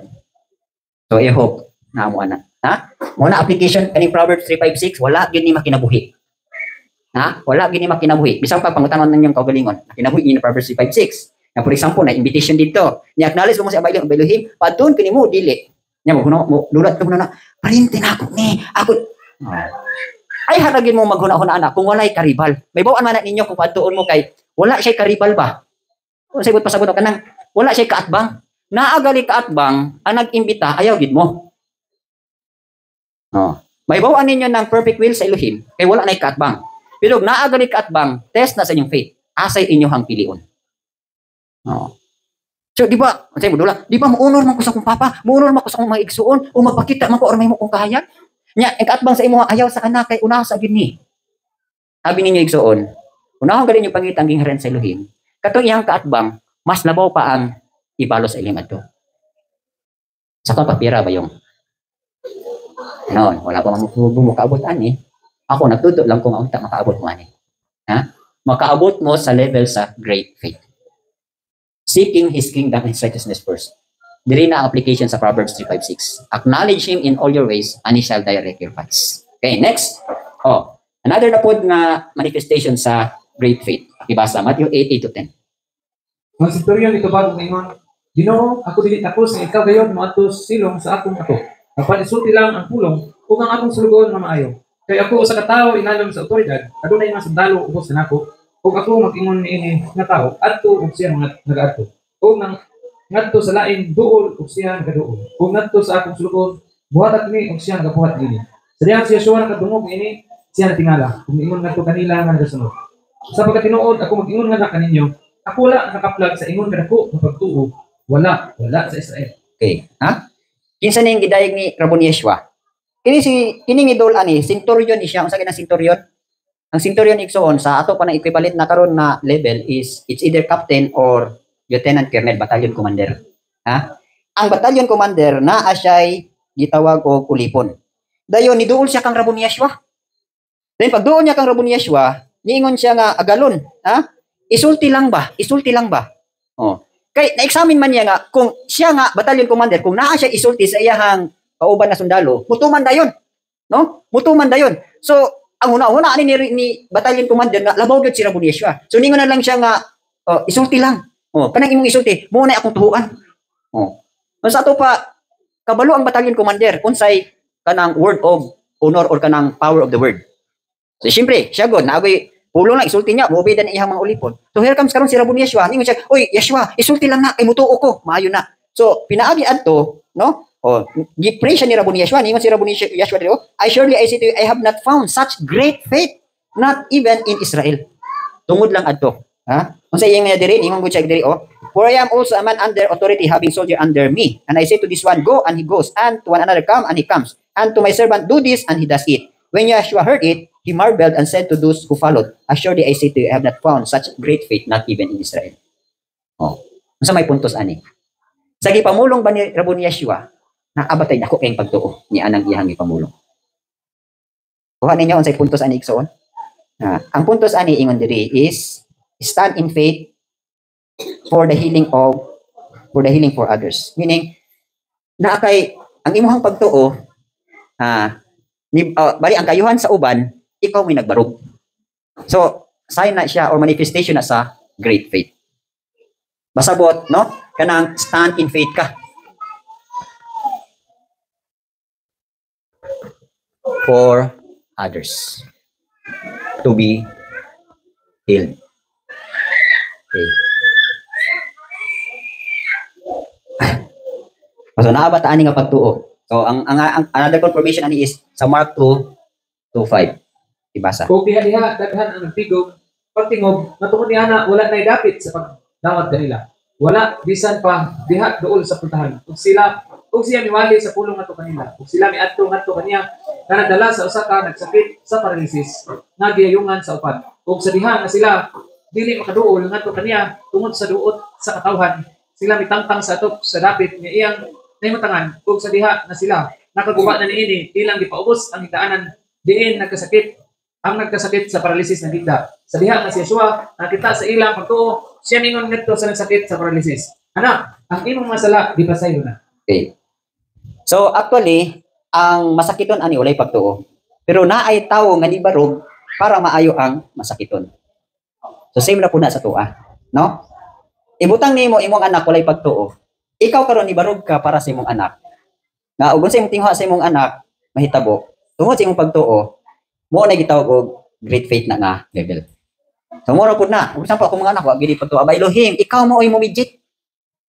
A: So I hope na mo ana. Ha? Mo na application kani Proverbs 3:5-6, wala gyud ni makinabuhi. Ha? Wala gyud ni makinabuhi. Bisan pa pangutanon ninyong kaugalingon, kinabuhi ni Proverbs 3:5-6. Na for example, na invitation dito. Ni acknowledge mo si Elohim, padton kini mo dili. Nya mo dulat ko na, parinti na ako ni. Ako ay haragin mo maghuna-huna anak kung walay karibal. May bawaan man ninyo kung padtuon mo kay wala siya karibal ba? Kung sagot pasabot ka nang wala siya kaatbang. Naagali kaatbang ang nag-imbita ayaw gid mo. May bawaan ninyo ng perfect will sa Elohim kay wala nay kaatbang. Pero naagali kaatbang, test na sa inyong faith. Asay inyong pilion. So di ba, say mo dula, di ba maunor man ko sa akong papa, maunor man ko sa akong mga igsuon o magpakita man ko or may mo kong kahayag? Nya, ang kaatbang sa imo ayaw sa anak kay unaha sa gini. Sabi ninyo igsuon, unahon gali niyo pangita ang gingharan sa Elohim. Katong iyang kaatbang, mas labaw pa ang ibalo sa Elohim adto. Sa kong papira ba yung noon, wala pa makaabot ani. Ako nagtuto lang kung unta makaabot mo ani. Ha? Makaabot mo sa level sa great faith. Seeking His kingdom and righteousness first. Diri na application sa Proverbs 3:5-6. Acknowledge Him in all your ways and He shall direct your paths. Okay, next. Another na pod nga manifestation sa great faith. Ibasa Matthew 8:8-10.
B: Ang senturyon ito bago ngayon, Ginoo, ako dili tapos nga ikaw gayon moadtos silong sa akong ato. Apan isulti lang ang pulong ug ang akong sulugon nga maayo. Kay ako usa ka tawo inalom sa otoridad, adunay nga sundalo ubos sa nako. Ug ako mag-ingon niini nga tawo adto ug siya mga nagaadto. Ug nang ngadto sa lain duol ug siya nagaduol. Ug ngadto sa akong sulugon buhatat ni ug siya nagabuhat dinhi. Sa diyang siya suwa nakadungog ini siya natingala. Ug ingon ngadto kanila nga nagasunod. Sa pagkatinuod ako mag-ingon nga kaninyo, ako wala nakaplag sa ingon kadako nga pagtuo. Wala sa Israel.
A: Okay, ha? Kinsa ning gidayeg ni Rabon Yeshua? Kining idol ani, centurion ni siya. Unsa kay na centurion? Ang centurion igsoon sa ato pa na equivalent na karon na level is it's either captain or lieutenant colonel, battalion commander. Ha? Ang battalion commander naa siya'y gitawag og kulipon. Dayon niduol siya kang Rabon Yeshua. Then pag duol niya kang Rabon Yeshua, niingon siya nga agalon, ha? Isulti lang ba? Kay na-examine man niya nga kung siya nga battalion commander kung naa siya isulti sa iyahang kauban na sundalo, mutuman dayon. No? Mutuman dayon. So ang una ni battalion commander nga labaw gyud si Rabon Yeshua. So ningon na lang siya nga isulti lang. Kanang imong isulti, mo na akong tuhuan. Sa ato pa kabalo ang battalion commander unsay kanang word of honor or kanang power of the word. So syempre, siya god naagoy pulong lang isulti niya, moobey na iyang mga ulipon. So here comes karon si Rabon Yeshua, ningon siya, "Oy, Yeshua, isulti lang na kay mutuo ko." Maayo na. So pinaagi adto, no? Gi-pray siya ni Rabon Yeshua, ningon si Rabon Yeshua dito, I say to you, I have not found such great faith, not even in Israel. Tungod lang adto. Ha? Unsa iyang diri, ningon gud siya diri, for I am also a man under authority, having soldier under me. And I say to this one, go, and he goes. And to one another, come, and he comes. And to my servant, do this, and he does it. When Yeshua heard it, he marveled and said to those who followed, assuredly I say to you, I have not found such great faith, not even in Israel. Unsa may puntos ani? Sa gipamulong ba ni Rabon Yeshua, naabatay nako kayong pagtuo ni anang iyang gipamulong. Kuha ninyo unsay puntos ani igsoon? Ang puntos ani ingon diri is stand in faith for the healing for others. Meaning na kay ang imong pagtuo bali ang kayuhan sa uban, ikaw may nagbarog. So, sign na siya or manifestation na sa great faith. Basabot, no? Kanang stand in faith ka. For others to be healed. Okay. So, naabataan nga pagtuo. So, ang another confirmation ani is sa Mark 2:5. Ibasa.
B: Kung diha daghan ang nagtigog, pagtingog, natungod niya na wala na dapit sa pagdawat kanila. Wala bisan pa diha dool sa puntahan. Ug siya miwali sa pulong nato kanila. Ug sila miadto ngadto kaniya na nagdala sa usa ka nagsakit sa paralysis nga giyayungan sa upat. Ug sa diha nga sila dili makaduol ngadto kaniya tungod sa duot sa katawhan. Sila mitangtang sa atop sa dapit nga iyang naimutangan ug sa diha na sila nakaguba na niini ilang gipaubos ang higdaanan diin nagkasakit sa paralysis ng higda. Sa diha nga si Yeshua nakita sa ilang pagtuo siya ningon ngadto sa nagsakit sa paralysis. Anak, ang imong masala di pasayo na.
A: Okay. So actually, ang masakiton ani walay pagtuo. Pero naay tawo nga nibarog para maayo ang masakiton. So same na po na sa tuwa, no? Ibutang nimo imong anak walay pagtuo. Ikaw karon nibarog ka para sa imong anak. Nga ug sa imong tingha sa imong anak mahitabo. Tungod sa imong pagtuo, mo na gitawag og great faith na nga level. So mo ra pud na. Ug sampa ako mga anak wa gid pagtuo. Abay Elohim, ikaw mo ay mo midget.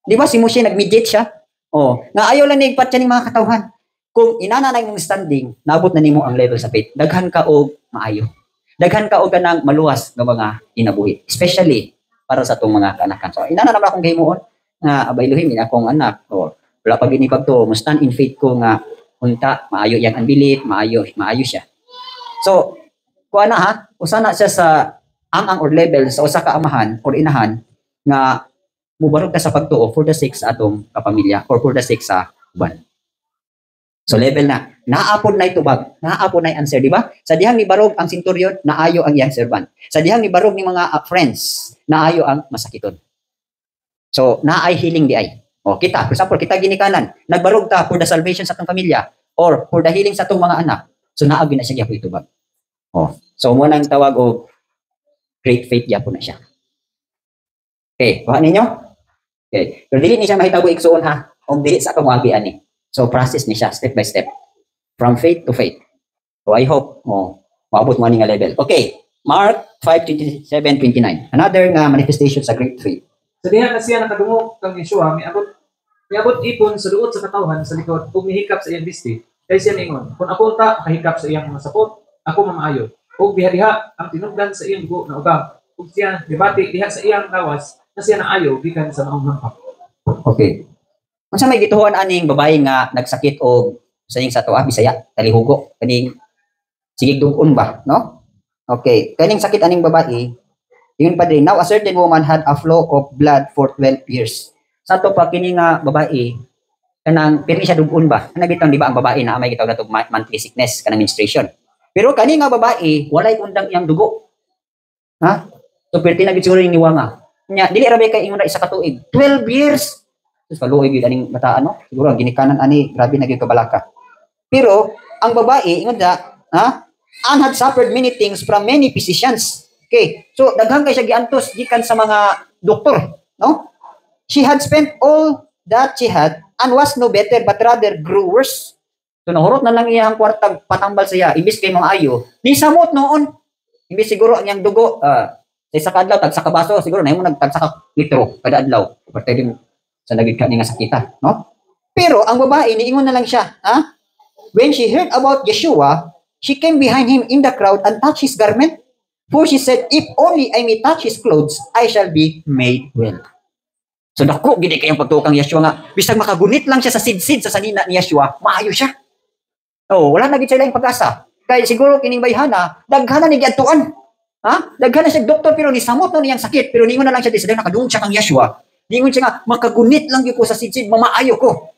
A: Di ba si Moshe nag-midget siya? Oh, nga ayaw lang ni patya ning mga katawhan. Kung inana na imong standing, naabot na nimo ang level sa faith. Daghan ka og maayo. Daghan ka og kanang maluwas nga mga inabuhi, especially para sa atong mga kanakan. So inana naman akong gihimuon nga abay Elohim ina akong anak. Oh, wala pa gini pagtuo, mo stand in faith ko nga unta maayo yang unbelief, maayo siya. So, kuha na ha, usa na siya sa ang or level sa usa ka amahan or inahan nga mubarog ka sa pagtuo for the sake sa atong kapamilya or for the sake sa uban. So level na, naapod na itubag, naapod na answer, di ba? Sa dihang ni barog ang centurion, naayo ang iyang servant. Sa dihang ni barog ni mga friends, naayo ang masakiton. So, naay healing di ay. O, kita, for example, kita ginikanan, nagbarog ta for the salvation sa atong pamilya or for the healing sa atong mga anak. So, naagi na siya gyapon itubag. O, so mo nang tawag o great faith gyapon na siya. Okay, kuha ninyo? Okay. Pero dili ni siya mahitabo igsuon ha, o dili sa atong agi ani. So, process ni siya, step by step. From faith to faith. So, I hope maabot mo nga level. Okay, Mark 5:27-29. Another nga manifestation sa great faith.
B: Sa diha na siya nakadungog kang Yeshua, miabot ipon sa duot sa katawhan sa likod ug mihikap sa iyang bisti. Kay siya ningon, kung ako ta kahikap sa iyang mga sapot, ako mamaayo. Ug diha-diha ang tinugdan sa iyang dugo na ubang. Ug siya dibati diha sa iyang lawas na siya naayo gikan sa maong hampak. Okay.
A: Unsa may gituon aning babae nga nagsakit og sa iyang sa tuwa Bisaya, talihugo, kaning sigig dugon ba, no? Okay, kaning sakit aning babae, yun pa din. Now a certain woman had a flow of blood for 12 years. Sa to pa kini nga babae kanang pirmi siya dugon ba? Ana bitang di ba ang babae na may gitawag natog monthly sickness kanang menstruation. Pero kani nga babae walay undang iyang dugo. Ha? So perti na gid siguro ni niwanga. Nya dili ra kay ingon ra isa ka tuig. 12 years. Tapos kaluoy gyud aning bata ano? Siguro ang ginikanan ani grabe na gyud kabalaka. Pero ang babae ingon da, ha? And had suffered many things from many physicians. Okay. So daghang kay siya giantos gikan sa mga doktor, no? She had spent all that she had and was no better but rather grew worse. So nahurot na lang iyang kwartag patambal siya imbis kay mga ayo. Ni samot noon. Imbis siguro ang iyang dugo sa isa ka adlaw tagsa ka baso siguro na mo nagtagsa ka litro kada adlaw. Parte din sa nagigka ni nga sakita, no? Pero ang babae niingon na lang siya, ha? When she heard about Yeshua, she came behind him in the crowd and touched his garment. For she said, if only I may touch his clothes, I shall be made well. So dako gid kay ang pagtukang Yeshua nga bisag makagunit lang siya sa sidsid sa sanina ni Yeshua, maayo siya. Oh, wala na gid sila yung pag-asa. Kaya siguro kining bayhana, daghana ni giadtuan. Ha? Daghana siya doktor pero ni samot no niyang sakit pero ningon na lang siya di sa nakadungog siya kang Yeshua. Ningon siya nga makagunit lang gyud ko sa sidsid, mamaayo ko.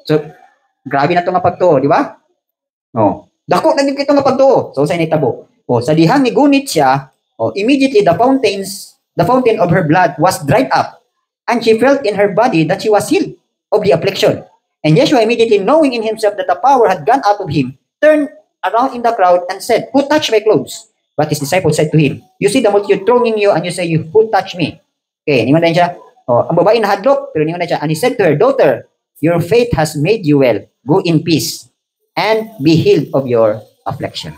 A: So grabe na to nga pagtuo, di ba? Oh, dako na gid kito nga pagtuo. So sa initabo. Oh, sa dihang ni gunit siya, immediately the fountain of her blood was dried up, and she felt in her body that she was healed of the affliction. And Yeshua immediately knowing in himself that the power had gone out of him, turned around in the crowd and said, "Who touched my clothes?" But his disciples said to him, "You see the multitude thronging you, and you say, who touched me?" Okay, ningon din siya. Ang babae nahadlok, pero ningon din siya, and he said to her, "Daughter, your faith has made you well. Go in peace and be healed of your affliction."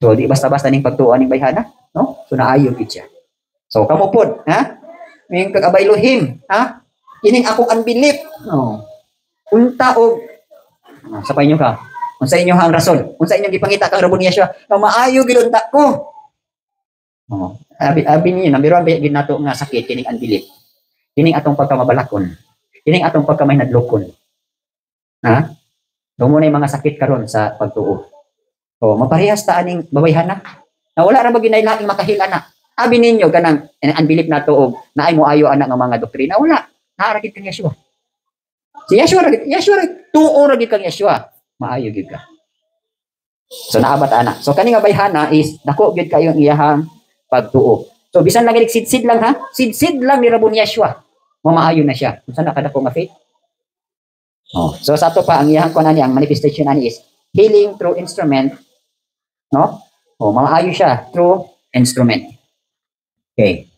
A: So, di basta-basta ning pagtuon ning bayhana, no? So, naayo gid siya. So, kamo pod, ha? Ning kag-abay Elohim, ha? Ining akong unbelief, no? Unta og sa painyo ka. Unsa inyo hang rason? Unsa inyong gipangita kang rabon niya siya? Na maayo gid unta ko. Abi niyo, nambiron ba gid nato nga sakit kining unbelief. Kining atong pagkamabalakon. Kining atong pagkamahinadlokon. Ha? Dumo na yung mga sakit karon sa pagtuo. O, maparehas ta aning babayhana. Na wala ra ba ginailaing makahil ana. Abi ninyo kanang unbelief nato og naay mo ayo ana nga mga doktrina wala. Naara gid kang Yeshua. Si Yeshua ra tuo ra gid kang Yeshua. maayo gyud ka. So naabot ana. So kani nga bayhana is dako gyud kayo ang iyahang pagtuo. So bisan lang sid lang ha. Sid lang ni Rabon Yeshua. Mamaayo na siya. Unsa na kadako nga faith? Oh, so sa ato pa ang iyahang kuan ani ang manifestation ani is healing through instrument, no? Oh, mamaayo siya through instrument. Okay.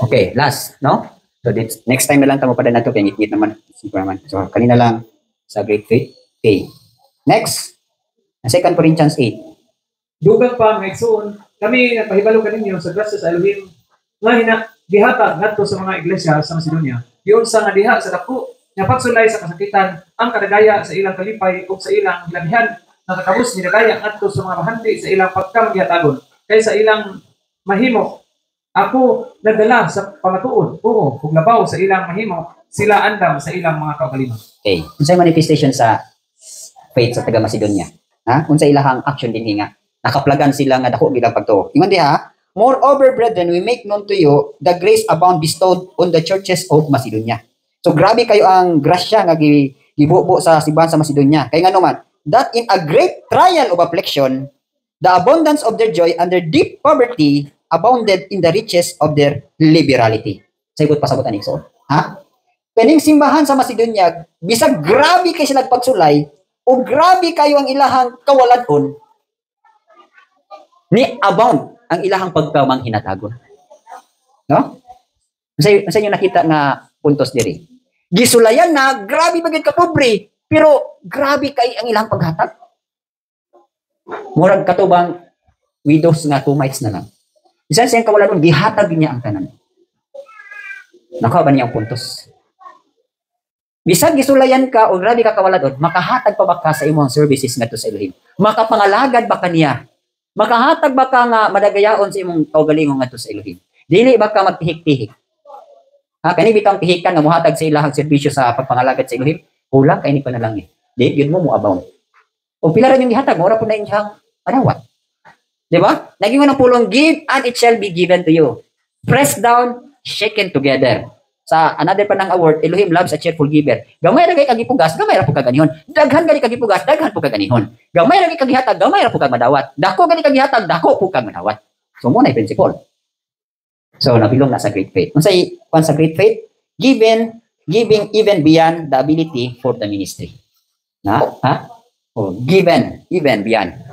A: Okay, last, no? So next time na lang tamo pa na to kay ngit naman. Simple naman. So kanina lang sa great faith. Okay. Next, 2 Corinthians 8.
B: Dugang pa mga igsoon, kami nagpahibalo kaninyo sa grasya sa Elohim nga gihatag ngadto sa mga iglesia sa Macedonia. Diyon sa nga diha sa dako nga pagsulay sa kasakitan ang kadagaya sa ilang kalipay ug sa ilang hilabihan nakakabus ni dagaya ngadto sa mga bahandi sa ilang pagkamagihatagon kay sa ilang mahimo. Ako nagdala sa pamatuod ug labaw sa ilang mahimo sila andam sa ilang mga kaugalingon.
A: Okay. Unsay manifestation sa faith sa taga Macedonia? Ha? Unsay ilahang action din nga? Nakaplagan sila nga dako bilang pagtuo. Ingon diha, moreover, brethren, we make known to you the grace abound bestowed on the churches of Macedonia. So grabe kayo ang grasya nga gibubo sa simbahan sa Macedonia. Kay ngano man, that in a great trial of affliction, the abundance of their joy and their deep poverty abounded in the riches of their liberality. Sagot pasabot ani so. Ha? Kaning simbahan sa Macedonia, bisag grabe kay sila pagsulay o grabe kayo ang ilahang kawaladon, ni abound ang ilahang pagkamanghinatagon. No? Sa inyo nakita nga puntos diri. Gisulayan na, grabe bagay ka pobre, pero grabe kay ang ilahang paghatag. Murag katubang widows nga 2 mites na lang. Bisan siyang kawalan gihatag niya ang tanan. Nakaw ba niya ang puntos? Bisag gisulayan ka o grabe ka kawaladon, makahatag pa ba ka sa imong services ngadto sa Elohim? Makapangalagad ba kaniya? Makahatag ba ka nga madagayaon sa imong kaugalingon ngadto sa Elohim? Dili ba ka magtihik-tihik? Ha, kani bitang tihikan nga mohatag sa ilahang serbisyo sa pagpangalagad sa Elohim, kulang kay ni pa na lang eh. Di gyud mo abound. O pila ra yung gihatag, mura po na inyang panawat. Di ba? Naging ng pulong, give and it shall be given to you. Pressed down, shaken together. Sa another pa ng award, Elohim loves a cheerful giver. Gamay ra kay kagipugas, gamay ra po kaganihon. Daghan gani kagipugas, daghan po kaganihon. Gamay ra kay kagihatag, gamay ra po kag madawat. Dako gani kagihatag, dako po kag madawat. So mo na principle. So nabilong na sa great faith. Unsay kon sa great faith? Giving even beyond the ability for the ministry. Na? Ha? Oh, given even beyond.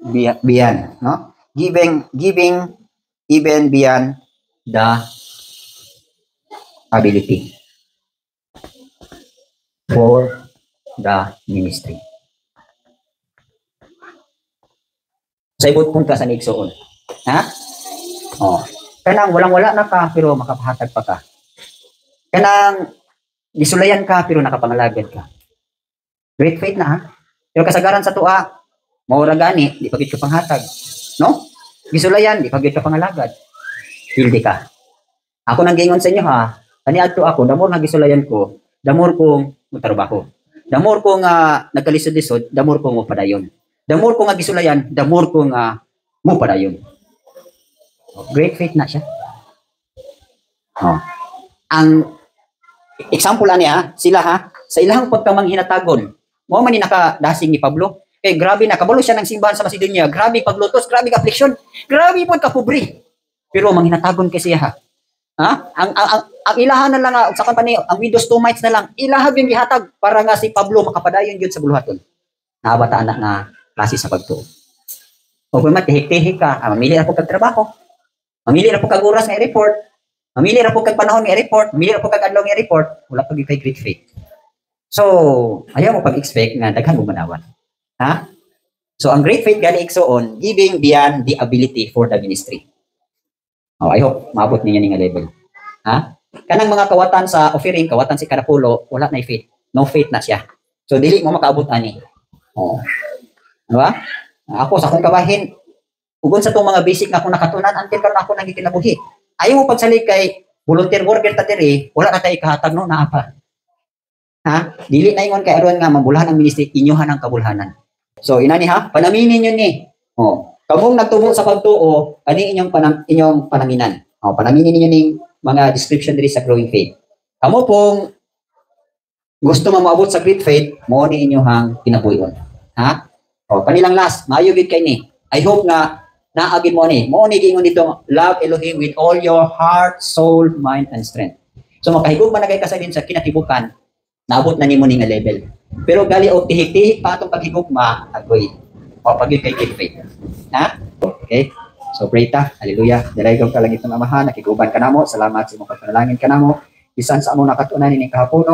A: Beyond, no? Giving even beyond the ability for the ministry. Sa ibot punta sa nigsoon. Ha? Oh. Kanang walang-wala na ka pero makapahatag pa ka. Kanang gisulayan ka pero nakapangalagad ka. Great faith na ha. Pero kasagaran sa tua, maura gani, di pagit ka panghatag. No? Gisulayan, di pagit ka pangalagad. Hildi ka. Ako nang gingon sa inyo ha, kaniadto ako, damor nga gisulayan ko, damor kong mutrabaho. Damor ko nga nagkalisod-lisod, damor ko mo padayon. Damor ko nga gisulayan, damor ko nga mo padayon. Great faith na siya. Oh. Ang example ani ha, sila ha, sa ilahang pagkamanghinatagon, mo man ni nakadasing ni Pablo. Eh, grabe na, kabalo siya ng simbahan sa Macedonia. Grabe paglutos, grabe ka affliction. Grabe po ka pobre. Pero manginatagon kasi ha. Ha? Ang ilahan na lang, sa kampanya, ang widows 2 mites na lang, ilahag yung gihatag para nga si Pablo makapadayon yun sa buluhaton. Naabata anak na klase sa pagtuo. O kung matihik-tihik ka, mamili na po kag trabaho. Mamili na po kag oras ng report. Mamili na po kag panahon ng report. Mamili na po kag adlaw ng report. Wala pag kay great faith. So, ayaw mo pag-expect nga daghan mo manawan. Ha? So, ang great faith gali igsoon, giving beyond the ability for the ministry. Oh, I hope maabot niya nga level. Ha? Kanang mga kawatan sa offering, kawatan si Karapulo, wala na faith. No faith na siya. So, dili mo makaabot ani. Oh. Diba? Ako, sa akong kabahin, ugon sa itong mga basic na akong nakatunan, until karon ako nang ikinabuhi. Ayaw mo pagsalig kay volunteer worker ta diri, wala ka tayo kahatag no, na apa. Ha? Dili na ingon kay aron nga mabulhan ang ministry, inyuhan ang kabulhanan. So inani ha, panaminin yun ni. Oh, kamong nagtubo sa pagtuo, ani inyong panaminan. Oh, panaminin ninyo ning mga description diri sa growing faith. Kamo pong gusto mo maabot sa great faith, mo ni inyong kinabuyon. Ha? Oh, kanilang last, maayo gid kay ni. I hope nga naagid mo ni. Mo ni gingon dito, love Elohim with all your heart, soul, mind and strength. So makahigugma na kay kasalin sa kinatibukan, naabot na nimo ni nga level. Pero gali og tihik-tihik pa atong paghigugma, agoy. O pagid kay great faith. Ha? Okay. So pray ta. Hallelujah. Dalay kang kalangit ng Amahan, nakiguban ka namo. Salamat sa imong pagpanalangin ka namo. Bisan sa among nakatunan ini kahapon.